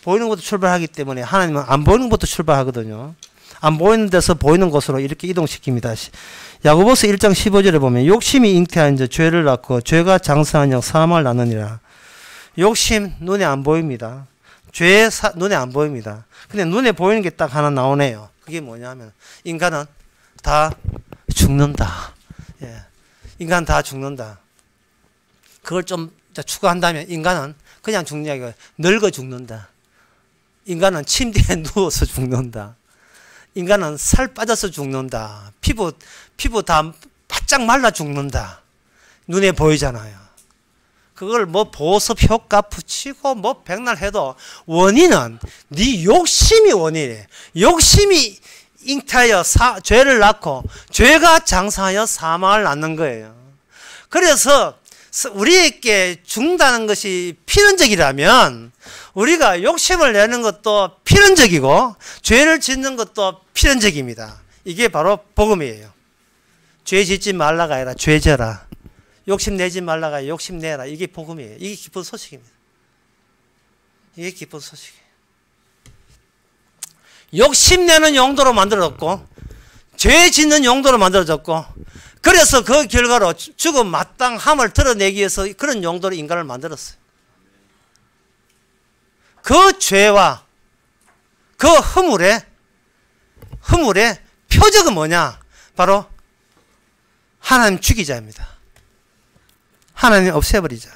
S1: 보이는 것부터 출발하기 때문에 하나님은 안 보이는 것부터 출발하거든요. 안 보이는 데서 보이는 곳으로 이렇게 이동시킵니다. 야고보서 1장 15절에 보면 욕심이 잉태한 자 죄를 낳고 죄가 장사한 영 사망을 낳느니라. 욕심 눈에 안 보입니다. 죄 눈에 안 보입니다. 근데 눈에 보이는 게 딱 하나 나오네요. 그게 뭐냐면 인간은 다 죽는다. 예. 인간 다 죽는다. 그걸 좀 추가한다면 인간은 그냥 죽는 게 아니라 늙어 죽는다. 인간은 침대에 누워서 죽는다. 인간은 살 빠져서 죽는다. 피부 다 바짝 말라 죽는다. 눈에 보이잖아요. 그걸 뭐 보습 효과 붙이고 뭐 백날 해도 원인은 네 욕심이 원인이에요. 욕심이 잉태하여 죄를 낳고 죄가 장사하여 사망을 낳는 거예요. 그래서 우리에게 죽는다는 것이 필연적이라면 우리가 욕심을 내는 것도 필연적이고 죄를 짓는 것도 필연적입니다. 이게 바로 복음이에요. 죄 짓지 말라가 아니라 죄 져라. 욕심 내지 말라가 아니라 욕심 내라. 이게 복음이에요. 이게 기쁜 소식입니다. 이게 기쁜 소식이에요. 욕심 내는 용도로 만들어졌고 죄 짓는 용도로 만들어졌고 그래서 그 결과로 죽음 마땅함을 드러내기 위해서 그런 용도로 인간을 만들었어요. 그 죄와 그 허물의 표적은 뭐냐? 바로 하나님 죽이자입니다. 하나님 없애버리자.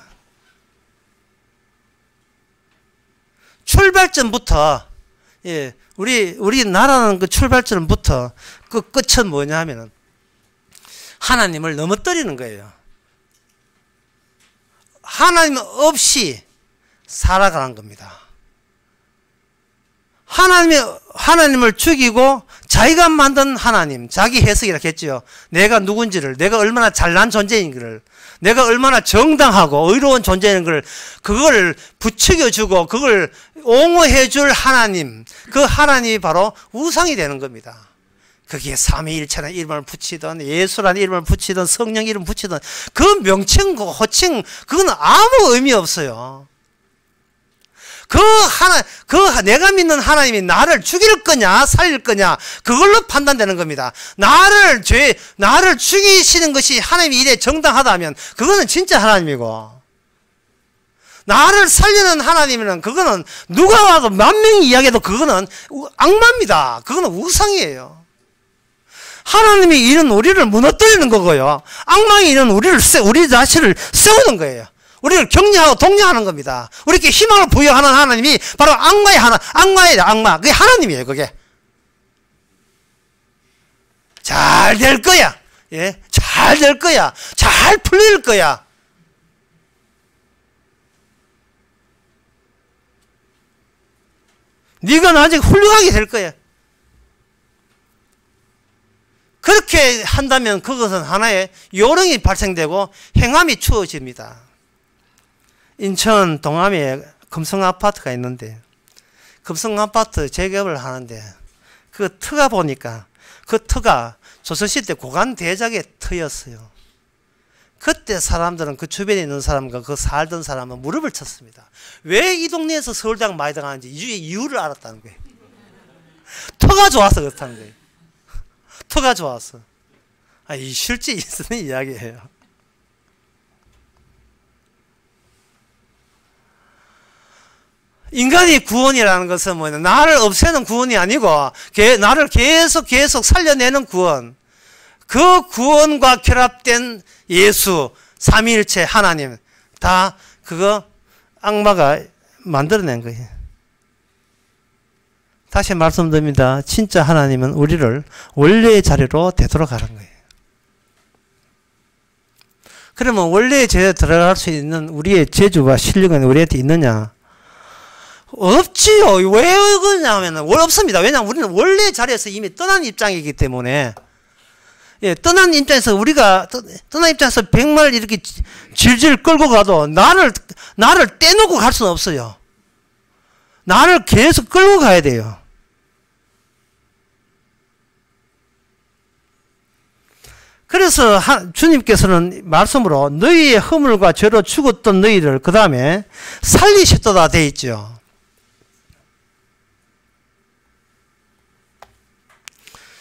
S1: 출발점부터 우리 나라는 그 출발점부터 그 끝은 뭐냐 하면은 하나님을 넘어뜨리는 거예요. 하나님 없이 살아가는 겁니다. 하나님을 죽이고 자기가 만든 하나님, 자기 해석이라고 했죠. 내가 누군지를, 내가 얼마나 잘난 존재인지를, 내가 얼마나 정당하고 의로운 존재인 걸, 그걸 부추겨주고 그걸 옹호해줄 하나님, 그 하나님이 바로 우상이 되는 겁니다. 거기에 삼위일체라는 이름을 붙이든 예수라는 이름을 붙이든 성령 이름 붙이든 그 명칭, 호칭 그건 아무 의미 없어요. 내가 믿는 하나님이 나를 죽일 거냐, 살릴 거냐, 그걸로 판단되는 겁니다. 나를 죽이시는 것이 하나님의 일에 정당하다면, 그거는 진짜 하나님이고, 나를 살리는 하나님은 그거는 누가 와도 만 명이 이야기해도 그거는 악마입니다. 그거는 우상이에요. 하나님의 일은 우리를 무너뜨리는 거고요. 악마의 일은 우리 자신을 세우는 거예요. 우리를 격려하고 독려하는 겁니다. 우리에게 희망을 부여하는 하나님이 바로 악마예요, 악마. 그게 하나님이에요, 그게. 잘 될 거야. 예? 잘 될 거야. 잘 풀릴 거야. 네가 아직 훌륭하게 될 거야. 그렇게 한다면 그것은 하나의 요령이 발생되고 행함이 추워집니다. 인천 동암에 금성아파트가 있는데, 금성아파트 재개업을 하는데 그 터가 보니까 그 터가 조선시대 고관대작의 터였어요. 그때 사람들은, 그 주변에 있는 사람과 그 살던 사람은 무릎을 쳤습니다. 왜 이 동네에서 서울대학 많이 들어가는지 이유를 알았다는 거예요. 터가 좋아서 그렇다는 거예요. 터가 좋아서. 이 실제 있는 이야기예요. 인간의 구원이라는 것은 뭐냐, 나를 없애는 구원이 아니고 나를 계속 살려내는 구원. 그 구원과 결합된 예수, 삼위일체 하나님, 다 그거 악마가 만들어낸 거예요. 다시 말씀드립니다. 진짜 하나님은 우리를 원래의 자리로 되돌아가는 거예요. 그러면 원래의 자리에 들어갈 수 있는 우리의 재주와 실력은 우리한테 있느냐? 없지요. 왜 그러냐면 없습니다. 왜냐하면 우리는 원래의 자리에서 이미 떠난 입장이기 때문에. 예, 떠난 입장에서 떠난 입장에서 100마를 이렇게 질질 끌고 가도 나를 떼놓고 갈 수는 없어요. 나를 계속 끌고 가야 돼요. 그래서 주님께서는 말씀으로 너희의 허물과 죄로 죽었던 너희를 그 다음에 살리셨도다 돼 있죠.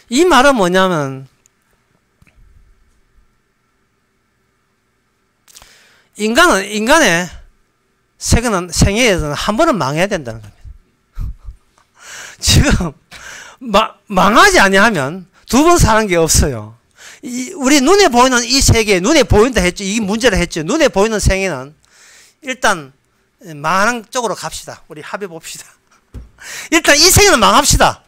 S1: 이 말은 뭐냐면 인간의 생애에서는 한 번은 망해야 된다는 겁니다. 지금 망하지 아니하면 두 번 사는 게 없어요. 우리 눈에 보이는 이 세계, 눈에 보인다 했죠. 이 문제를 했죠. 눈에 보이는 생애는 일단 망하는 쪽으로 갑시다. 우리 합의 봅시다. 일단 이 세계는 망합시다.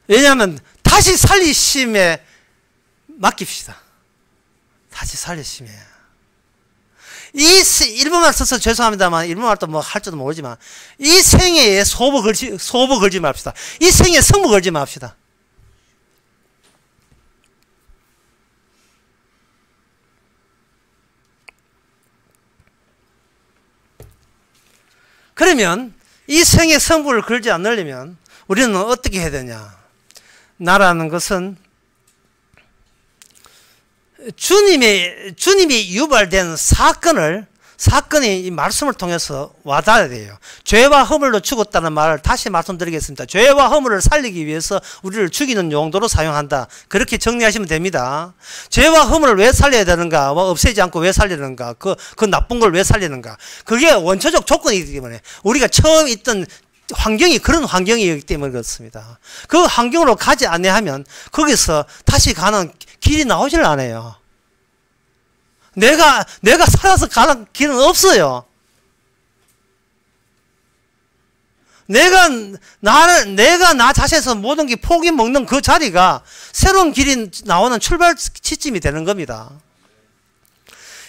S1: 왜냐하면 다시 살리심에 맡깁시다. 다시 살리심에. 일본말 써서 죄송합니다만, 일본말도 뭐 할 줄도 모르지만, 이 생애에 소부 걸지 맙시다. 이 생애에 성부 걸지 맙시다. 그러면 이 생애 성부를 걸지 않으려면 우리는 어떻게 해야 되냐? 나라는 것은 주님이 유발된 사건이 이 말씀을 통해서 와닿아야 돼요. 죄와 허물로 죽었다는 말을 다시 말씀드리겠습니다. 죄와 허물을 살리기 위해서 우리를 죽이는 용도로 사용한다. 그렇게 정리하시면 됩니다. 죄와 허물을 왜 살려야 되는가? 없애지 않고 왜 살리는가? 그 나쁜 걸 왜 살리는가? 그게 원초적 조건이기 때문에 우리가 처음 있던 환경이 그런 환경이기 때문에 그렇습니다. 그 환경으로 가지 않으면 거기서 다시 가는 길이 나오질 않아요. 내가 살아서 가는 길은 없어요. 내가 나 자신에서 모든 게 포기 먹는 그 자리가 새로운 길이 나오는 출발 지점이 되는 겁니다.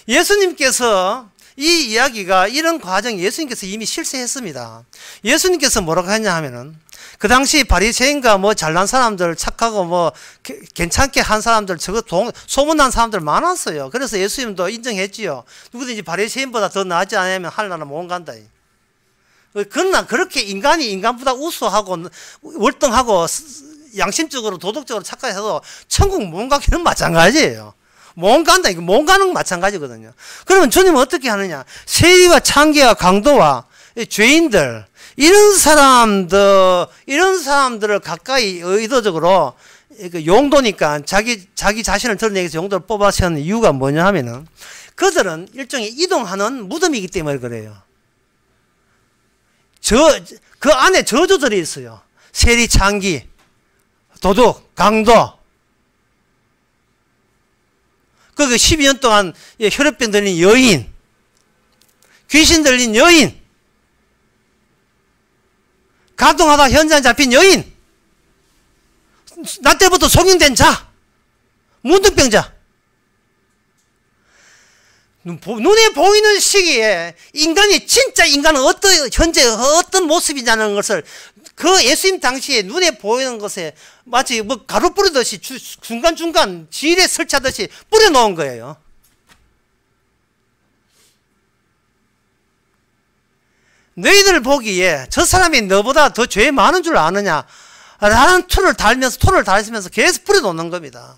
S1: 예수님께서 이 이야기가 이런 과정 예수님께서 이미 실세했습니다. 예수님께서 뭐라고 했냐 하면은 그 당시 바리새인과 잘난 사람들, 착하고 괜찮게 한 사람들, 소문난 사람들 많았어요. 그래서 예수님도 인정했지요. 누구든지 바리새인보다 더 나지 않으면 하늘나라 못 간다. 그러나 그렇게 인간이 인간보다 우수하고 월등하고 양심적으로 도덕적으로 착각해서 천국 못 가기는 마찬가지예요. 못 간다. 이거 못 가는 건 마찬가지거든요. 그러면 주님은 어떻게 하느냐? 세리와 창기와 강도와 죄인들, 이런 사람들을 가까이 의도적으로 용도니까 자기 자신을 드러내기 위해서 용도를 뽑아서 하는 이유가 뭐냐 하면은 그들은 일종의 이동하는 무덤이기 때문에 그래요. 그 안에 저주들이 있어요. 세리, 창기, 도둑, 강도. 그 12년 동안 혈액병 들린 여인, 귀신 들린 여인, 가동하다 현장 잡힌 여인, 나 때부터 속인된 자, 문둥병자. 눈에 보이는 시기에 진짜 인간은 현재 어떤 모습이냐는 것을 그 예수님 당시에 눈에 보이는 것에 마치 뭐 가루 뿌리듯이 중간중간 지일에 설치하듯이 뿌려놓은 거예요. 너희들 보기에 저 사람이 너보다 더 죄 많은 줄 아느냐? 라는 톤을 달면서 계속 뿌려놓는 겁니다.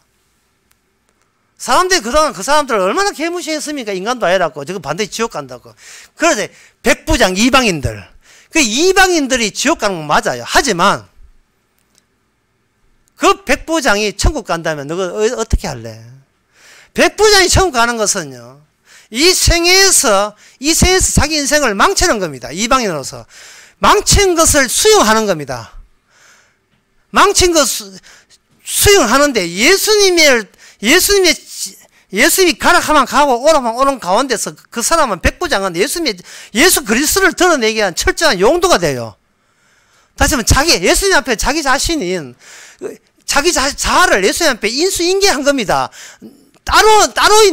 S1: 사람들이 그동안 그 사람들을 얼마나 개무시했습니까? 인간도 아니라고. 저거 반드시 지옥 간다고. 그런데 백부장 이방인들. 그 이방인들이 지옥 가는 건 맞아요. 하지만 그 백부장이 천국 간다면 너가 어떻게 할래? 백부장이 천국 가는 것은요. 이 생에서 자기 인생을 망치는 겁니다. 이방인으로서. 망친 것을 수용하는 겁니다. 망친 것 수용하는데 예수님이 가락하면 가고 오라면 오는 가운데서 그 사람은 백부장은 예수 그리스도를 드러내기 위한 철저한 용도가 돼요. 다시 한번 예수님 앞에 자기 자신인 자기 자아를 예수님 앞에 인수인계한 겁니다. 따로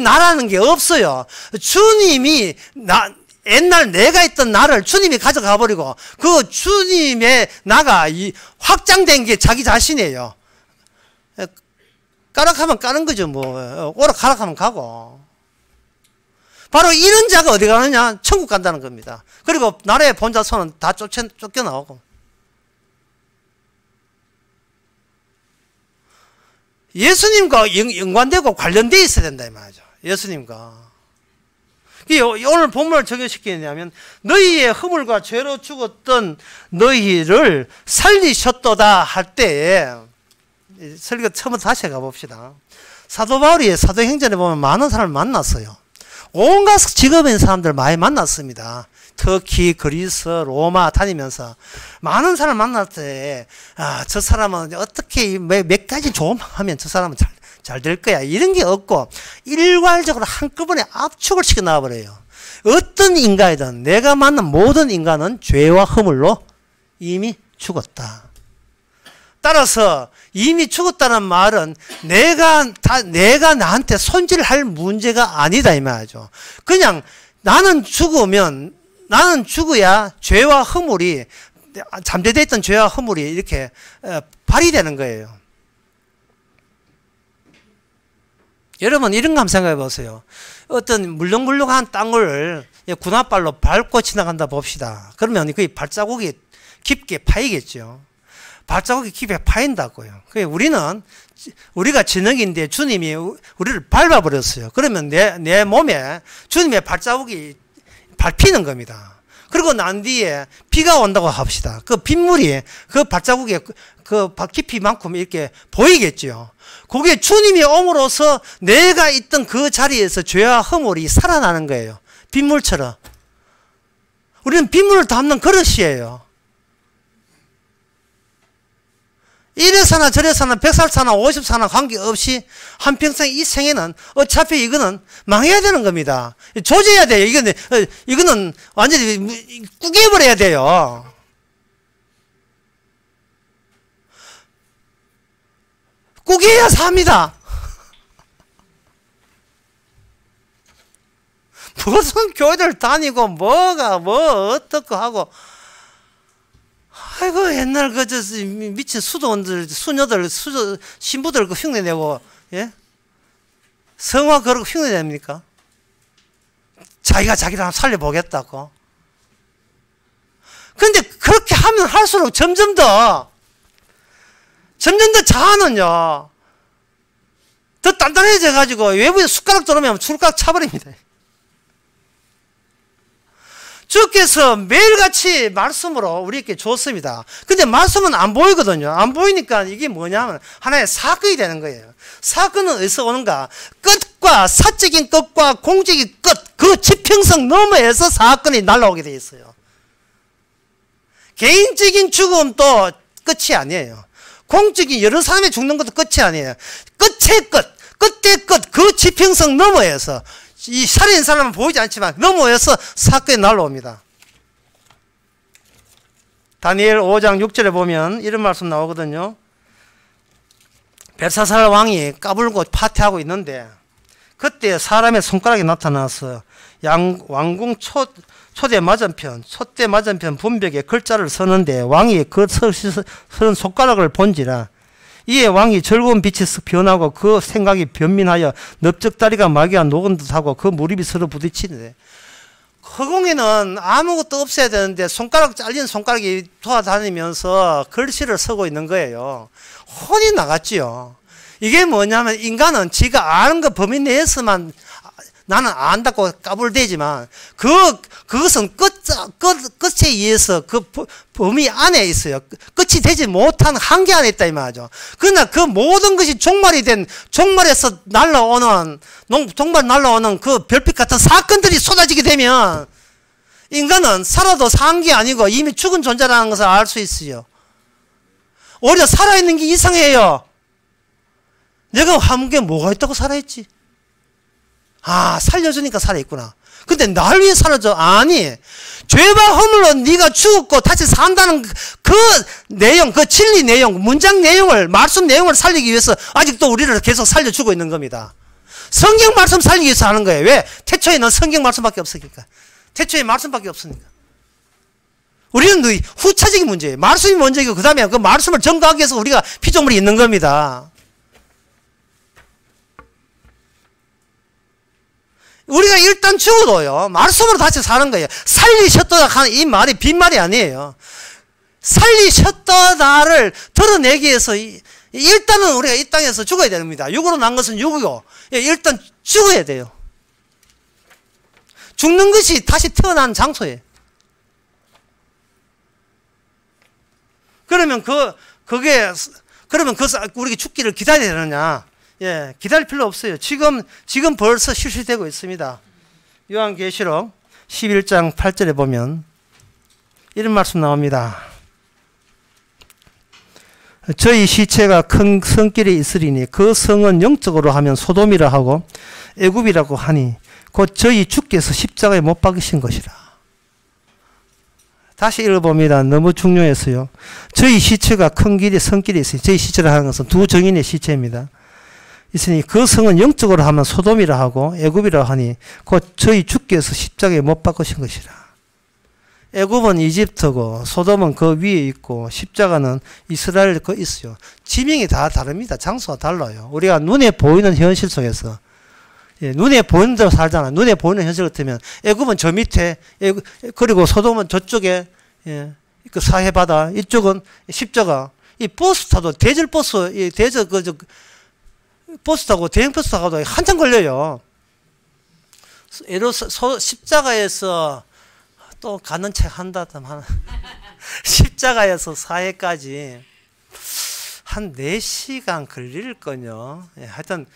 S1: 나라는 게 없어요. 주님이 옛날 내가 있던 나를 주님이 가져가 버리고 그 주님의 나가 확장된 게 자기 자신이에요. 까락하면 까는 거죠. 뭐 오락가락하면 가고. 바로 이런 자가 어디 가느냐? 천국 간다는 겁니다. 그리고 나라의 본자 손은 다 쫓겨나오고. 예수님과 연관되고 관련되어 있어야 된다 이 말이죠. 예수님과. 오늘 본문을 적용시키냐면 너희의 허물과 죄로 죽었던 너희를 살리셨도다 할 때에 설교 처음부터 다시 가봅시다. 사도 바울이 사도행전에 보면 많은 사람을 만났어요. 온갖 직업에 있는 사람들 많이 만났습니다. 터키, 그리스, 로마 다니면서 많은 사람을 만날 때 저 사람은 어떻게 몇 가지 조언하면 저 사람은 잘 될 거야. 이런 게 없고 일괄적으로 한꺼번에 압축을 시켜 놔버려요. 어떤 인간이든 내가 만난 모든 인간은 죄와 허물로 이미 죽었다. 따라서 이미 죽었다는 말은 내가 나한테 손질할 문제가 아니다 이 말이죠. 그냥 나는 죽어야 죄와 허물이 잠재되어 있던 죄와 허물이 이렇게 발휘되는 거예요. 여러분 이런 거 한번 생각해 보세요. 어떤 물렁물렁한 땅을 군홧발로 밟고 지나간다 봅시다. 그러면 그 발자국이 깊게 파이겠죠. 발자국이 깊게 파인다고요. 우리가 진흙인데 주님이 우리를 밟아버렸어요. 그러면 내 몸에 주님의 발자국이 밟히는 겁니다. 그리고 난 뒤에 비가 온다고 합시다. 그 빗물이 그 발자국에 그 깊이만큼 이렇게 보이겠죠. 그게 주님이 옴으로써 내가 있던 그 자리에서 죄와 허물이 살아나는 거예요. 빗물처럼. 우리는 빗물을 담는 그릇이에요. 이래서나 저래서나 100살사나 50살나 관계없이 한평생 이 생에는 어차피 이거는 망해야 되는 겁니다. 조져야 돼요. 이거는 완전히 구겨버려야 돼요. 구겨야 삽니다. 무슨 교회들 다니고 어떻고 하고 아이고 옛날 미친 수도원들 수녀들 신부들 그 흉내내고 예? 성화 그러고 흉내냅니까? 자기가 자기를 한번 살려보겠다고. 근데 그렇게 하면 할수록 점점 더 자아는요 더 단단해져가지고 외부에 숟가락 들어오면 숟가락 차버립니다. 주께서 매일같이 말씀으로 우리에게 줬습니다. 근데 말씀은 안 보이거든요. 안 보이니까 이게 뭐냐면 하나의 사건이 되는 거예요. 사건은 어디서 오는가? 끝과 사적인 끝과 공적인 끝, 그 지평선 너머에서 사건이 날아오게 되어 있어요. 개인적인 죽음도 끝이 아니에요. 공적인 여러 사람이 죽는 것도 끝이 아니에요. 끝의 끝, 끝의 끝, 그 지평선 너머에서 이 살인 사람은 보이지 않지만 넘어에서 사건이 날라옵니다. 다니엘 5장 6절에 보면 이런 말씀 나오거든요. 벨사살 왕이 까불고 파티하고 있는데 그때 사람의 손가락이 나타나서 왕궁 초대 맞은편, 촛대 맞은편 분벽에 글자를 서는데 왕이 그 서는 손가락을 본지라 이에 왕이 즐거운 빛이 쓱 변하고 그 생각이 변민하여 넓적다리가 마귀와 녹은 듯하고 그 무릎이 서로 부딪히는데 허공에는 아무것도 없어야 되는데 손가락 잘린 손가락이 돌아다니면서 글씨를 쓰고 있는 거예요. 혼이 나갔지요. 이게 뭐냐면 인간은 지가 아는 거 범위 내에서만 나는 안다고 까불대지만 그것은 끝에 의해서 그 범위 안에 있어요. 끝이 되지 못한 한계 안에 있다 이 말이죠. 그러나 그 모든 것이 종말에서 날라오는 그 별빛 같은 사건들이 쏟아지게 되면 인간은 살아도 산 게 아니고 이미 죽은 존재라는 것을 알 수 있어요. 오히려 살아있는 게 이상해요. 내가 한게 뭐가 있다고 살아있지? 아, 살려주니까 살아있구나. 근데 날 위해 살아줘? 아니, 죄와 허물로 네가 죽었고 다시 산다는 그 내용, 그 진리 내용, 문장 내용을, 말씀 내용을 살리기 위해서 아직도 우리를 계속 살려주고 있는 겁니다. 성경 말씀 살리기 위해서 하는 거예요. 왜? 태초에는 성경 말씀밖에 없으니까. 태초에 말씀밖에 없으니까. 우리는 후차적인 문제예요. 말씀이 먼저이고 그 다음에 그 말씀을 전가하기 위해서 우리가 피조물이 있는 겁니다. 우리가 일단 죽어도요, 말씀으로 다시 사는 거예요. 살리셨도다 하는 이 말이 빈말이 아니에요. 살리셨도다를 드러내기 위해서 일단은 우리가 이 땅에서 죽어야 됩니다. 육으로 난 것은 육이고, 일단 죽어야 돼요. 죽는 것이 다시 태어난 장소예요. 그러면 우리가 죽기를 기다려야 되느냐? 예, 기다릴 필요 없어요. 지금 벌써 실시되고 있습니다. 요한계시록 11장 8절에 보면 이런 말씀 나옵니다. 저희 시체가 큰 성길에 있으리니 그 성은 영적으로 하면 소돔이라 하고 애굽이라고 하니 곧 저희 주께서 십자가에 못 박으신 것이라. 다시 읽어봅니다. 너무 중요해서요. 저희 시체가 큰 길에 성길에 있으니 저희 시체라 하는 것은 두 정인의 시체입니다. 있으니 그 성은 영적으로 하면 소돔이라 하고 애굽이라 하니 곧 저희 주께서 십자가에 못 박으신 것이라. 애굽은 이집트고 소돔은 그 위에 있고 십자가는 이스라엘 그 있어요. 지명이 다 다릅니다. 장소가 달라요. 우리가 눈에 보이는 현실 속에서 눈에 보이는 대로 살잖아. 눈에 보이는 현실 같으면 애굽은 저 밑에 그리고 소돔은 저쪽에 그 사해바다 이쪽은 십자가. 이 버스 타도 대절 버스 버스 타고 대형 버스 타고도 한참 걸려요. 예를 들어 십자가에서 또 가는 책 한다 하면 십자가에서 사해까지 한 4시간 걸릴거요. 하여튼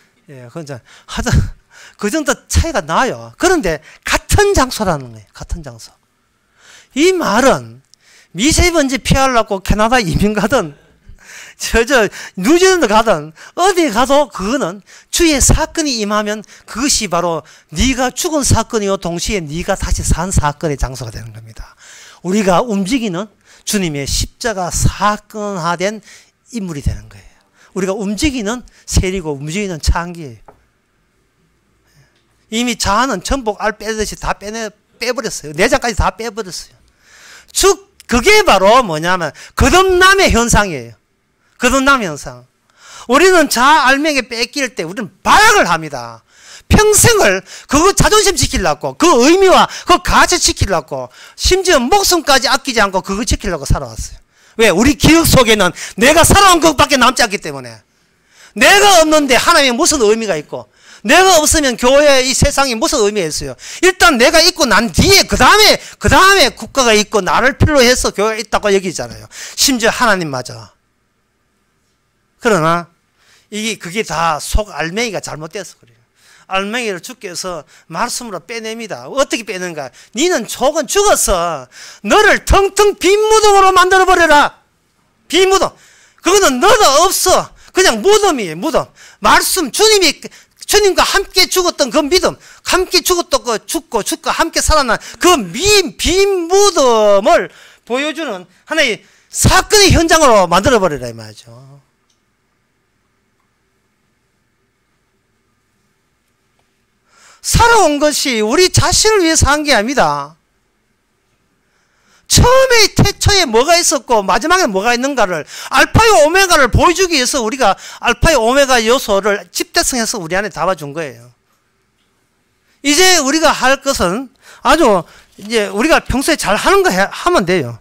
S1: 그 정도 차이가 나요. 그런데 같은 장소라는 거예요. 같은 장소. 이 말은 미세먼지 피하려고 캐나다 이민 가든 뉴질랜드 가든 어디 가도 그거는 주의 사건이 임하면 그것이 바로 네가 죽은 사건이요 동시에 네가 다시 산 사건의 장소가 되는 겁니다. 우리가 움직이는 주님의 십자가 사건화된 인물이 되는 거예요. 우리가 움직이는 셀이고 움직이는 창기예요. 이미 자아는 전복 알 빼듯이 다 빼버렸어요. 내장까지 다 빼버렸어요. 그게 바로 뭐냐면 거듭남의 현상이에요. 거듭남 현상. 우리는 자아 알맹이 뺏길 때 우리는 발악을 합니다. 평생을 그거 자존심 지키려고 그 의미와 그 가치 지키려고 심지어 목숨까지 아끼지 않고 그거 지키려고 살아왔어요. 왜? 우리 기억 속에는 내가 살아온 것밖에 남지 않기 때문에. 내가 없는데 하나님이 무슨 의미가 있고, 내가 없으면 교회 이 세상이 무슨 의미가 있어요? 일단 내가 있고 난 뒤에 그 다음에 국가가 있고 나를 필요로 해서 교회가 있다고 여기잖아요. 심지어 하나님마저. 그러나 그게 다 속 알맹이가 잘못돼서 그래요. 알맹이를 주께서 말씀으로 빼냅니다. 어떻게 빼는가? 니는 족은 죽었어. 너를 텅텅 빈 무덤으로 만들어버려라. 빈 무덤. 그거는 너도 없어. 그냥 무덤이에요. 무덤. 말씀, 주님과 함께 죽었던 그 믿음, 함께 죽었던 그 죽고 함께 살아난 그 빈 무덤을 보여주는 하나의 사건의 현장으로 만들어버리라 이 말이죠. 살아온 것이 우리 자신을 위해서 한 게 아닙니다. 처음에 태초에 뭐가 있었고 마지막에 뭐가 있는가를 알파와 오메가를 보여주기 위해서 우리가 알파와 오메가 요소를 집대성해서 우리 안에 담아준 거예요. 이제 우리가 할 것은 아주 이제 우리가 평소에 잘 하는 거 하면 돼요.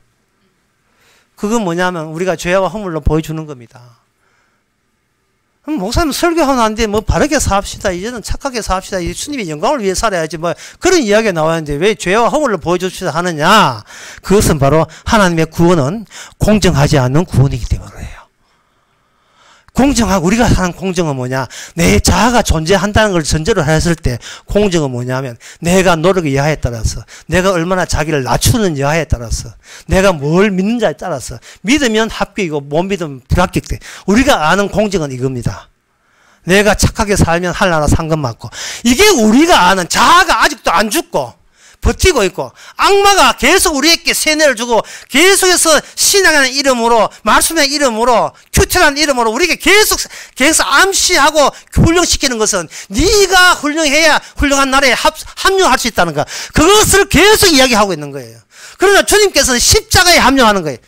S1: 그건 뭐냐면 우리가 죄와 허물로 보여주는 겁니다. 목사님 설교하면 안 돼. 뭐 바르게 삽시다. 이제는 착하게 삽시다. 주님의 영광을 위해 살아야지. 뭐 그런 이야기가 나왔는데 왜 죄와 허물을 보여줍시다 하느냐. 그것은 바로 하나님의 구원은 공정하지 않는 구원이기 때문이에요. 공정하고 우리가 사는 공정은 뭐냐. 내 자아가 존재한다는 걸 전제로 했을 때 공정은 뭐냐면 내가 노력의 여하에 따라서 내가 얼마나 자기를 낮추는 여하에 따라서 내가 뭘 믿는지에 따라서 믿으면 합격이고 못 믿으면 불합격돼. 우리가 아는 공정은 이겁니다. 내가 착하게 살면 하늘나라 상금 받고 이게 우리가 아는 자아가 아직도 안 죽고 버티고 있고 악마가 계속 우리에게 세뇌를 주고 계속해서 신앙이라는 이름으로 말씀의 이름으로 큐티라는 이름으로 우리에게 계속 암시하고 훈련시키는 것은 네가 훌륭해야 훌륭한 나라에 합류할 수 있다는 거 그것을 계속 이야기하고 있는 거예요. 그러나 주님께서는 십자가에 합류하는 거예요.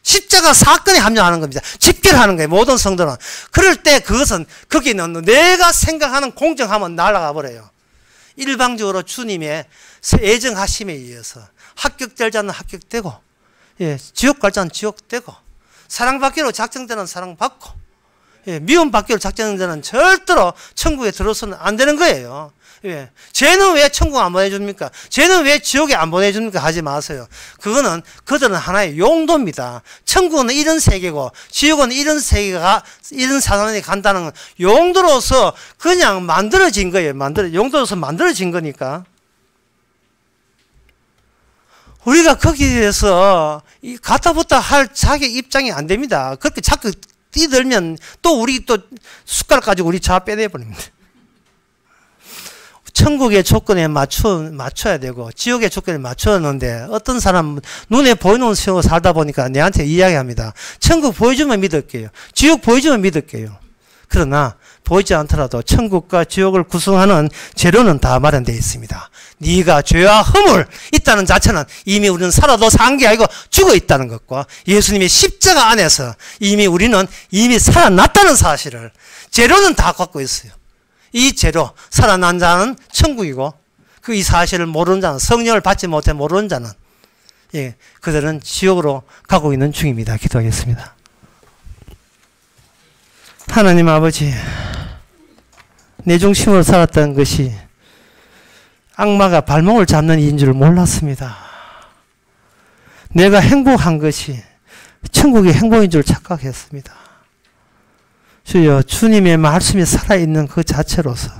S1: 십자가 사건에 합류하는 겁니다. 집결하는 거예요. 모든 성도는. 그럴 때 그것은 거기는 내가 생각하는 공정함은 날아가 버려요. 일방적으로 주님의 애정하심에 의해서 합격될 자는 합격되고 지옥 갈 자는 지옥되고 사랑받기로 작정되는 사랑받고 미움받기로 작정되는 자는 절대로 천국에 들어서는 안 되는 거예요. 쟤는 왜 천국 안 보내줍니까? 쟤는 왜 지옥에 안 보내줍니까? 하지 마세요. 그거는 그들은 하나의 용도입니다. 천국은 이런 세계고 지옥은 이런 세계가 이런 사단이 간다는 용도로서 그냥 만들어진 거예요. 용도로서 만들어진 거니까. 우리가 거기에서 가타부타 할 자기 입장이 안 됩니다. 그렇게 자꾸 뛰들면 또 우리 또 숟가락 가지고 우리 자아 빼내버립니다. 천국의 조건에 맞춰야 되고 지옥의 조건에 맞췄는데 어떤 사람 눈에 보이는 세상을 살다 보니까 내한테 이야기합니다. 천국 보여주면 믿을게요. 지옥 보여주면 믿을게요. 그러나 보이지 않더라도 천국과 지옥을 구성하는 재료는 다 마련되어 있습니다. 네가 죄와 허물 있다는 자체는 이미 우리는 살아도 산 게 아니고 죽어 있다는 것과 예수님의 십자가 안에서 우리는 이미 살아났다는 사실을 재료는 다 갖고 있어요. 이 재료 살아난 자는 천국이고 그 이 사실을 모르는 자는 성령을 받지 못해 모르는 자는 그들은 지옥으로 가고 있는 중입니다. 기도하겠습니다. 하나님 아버지, 내 중심으로 살았던 것이 악마가 발목을 잡는 일인 줄 몰랐습니다. 내가 행복한 것이 천국의 행복인 줄 착각했습니다. 주여, 주님의 말씀이 살아있는 그 자체로서,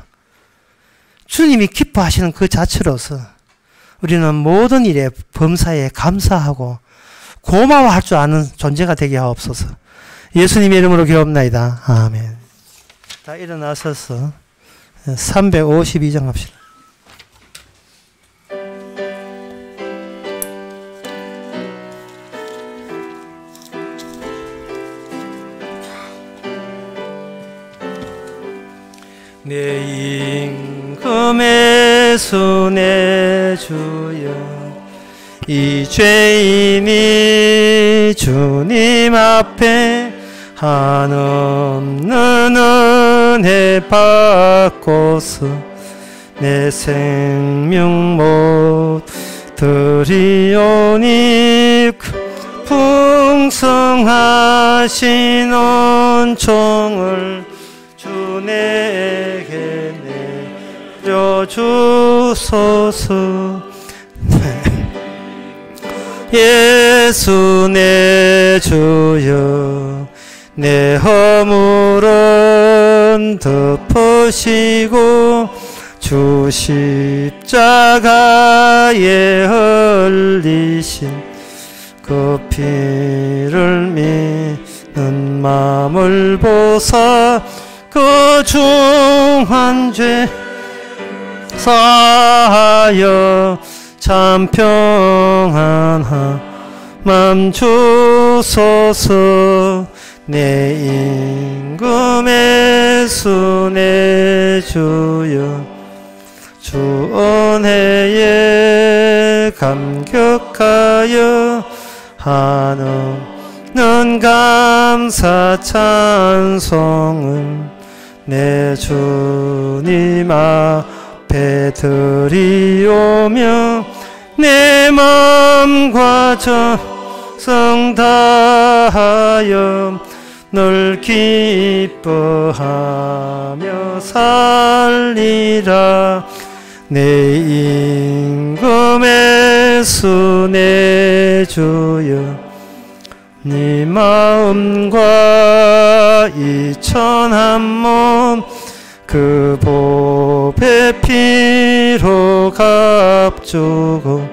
S1: 주님이 기뻐하시는 그 자체로서 우리는 모든 일에 범사에 감사하고 고마워할 줄 아는 존재가 되게 하옵소서. 예수님의 이름으로 기도합나이다. 아멘. 다 일어나셔서 352장 합시다. 내 임금의 손에 주여 이 죄인이 주님 앞에 한없는 은혜 받고서 내 생명 못 드리오니 풍성하신 은총을 주소서. 예수 내 주여, 내 허물은 덮으시고 주 십자가에 흘리신 그 피를 믿는 마음을 보사 그 중한 죄 사하여 참 평안한 맘 주소서. 내 임금의 수 내 주여, 주 은혜에 감격하여 하는 감사 찬송을 내 주님 앞에 드리오며 내 마음과 정성 다하여 늘 기뻐하며 살리라. 내 임금의 수 내 주여, 네 마음과 이천한 몸 그 보배 피로 값주고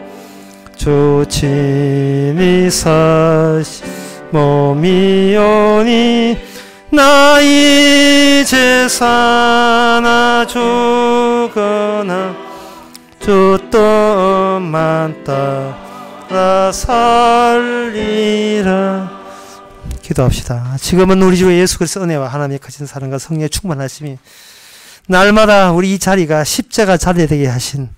S1: 주 친히 사신 몸이오니 나 이제 사나 죽으나 주 뜻만 따라 살리라. 기도합시다. 지금은 우리 주 예수 그리스도 은혜와 하나님의 크신 사랑과 성령의 충만하심이 날마다 우리 이 자리가 십자가 자리 되게 하신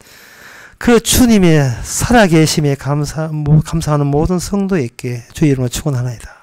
S1: 그 주님의 살아계심에 감사하는 모든 성도에게 주의 이름으로 축원하나이다.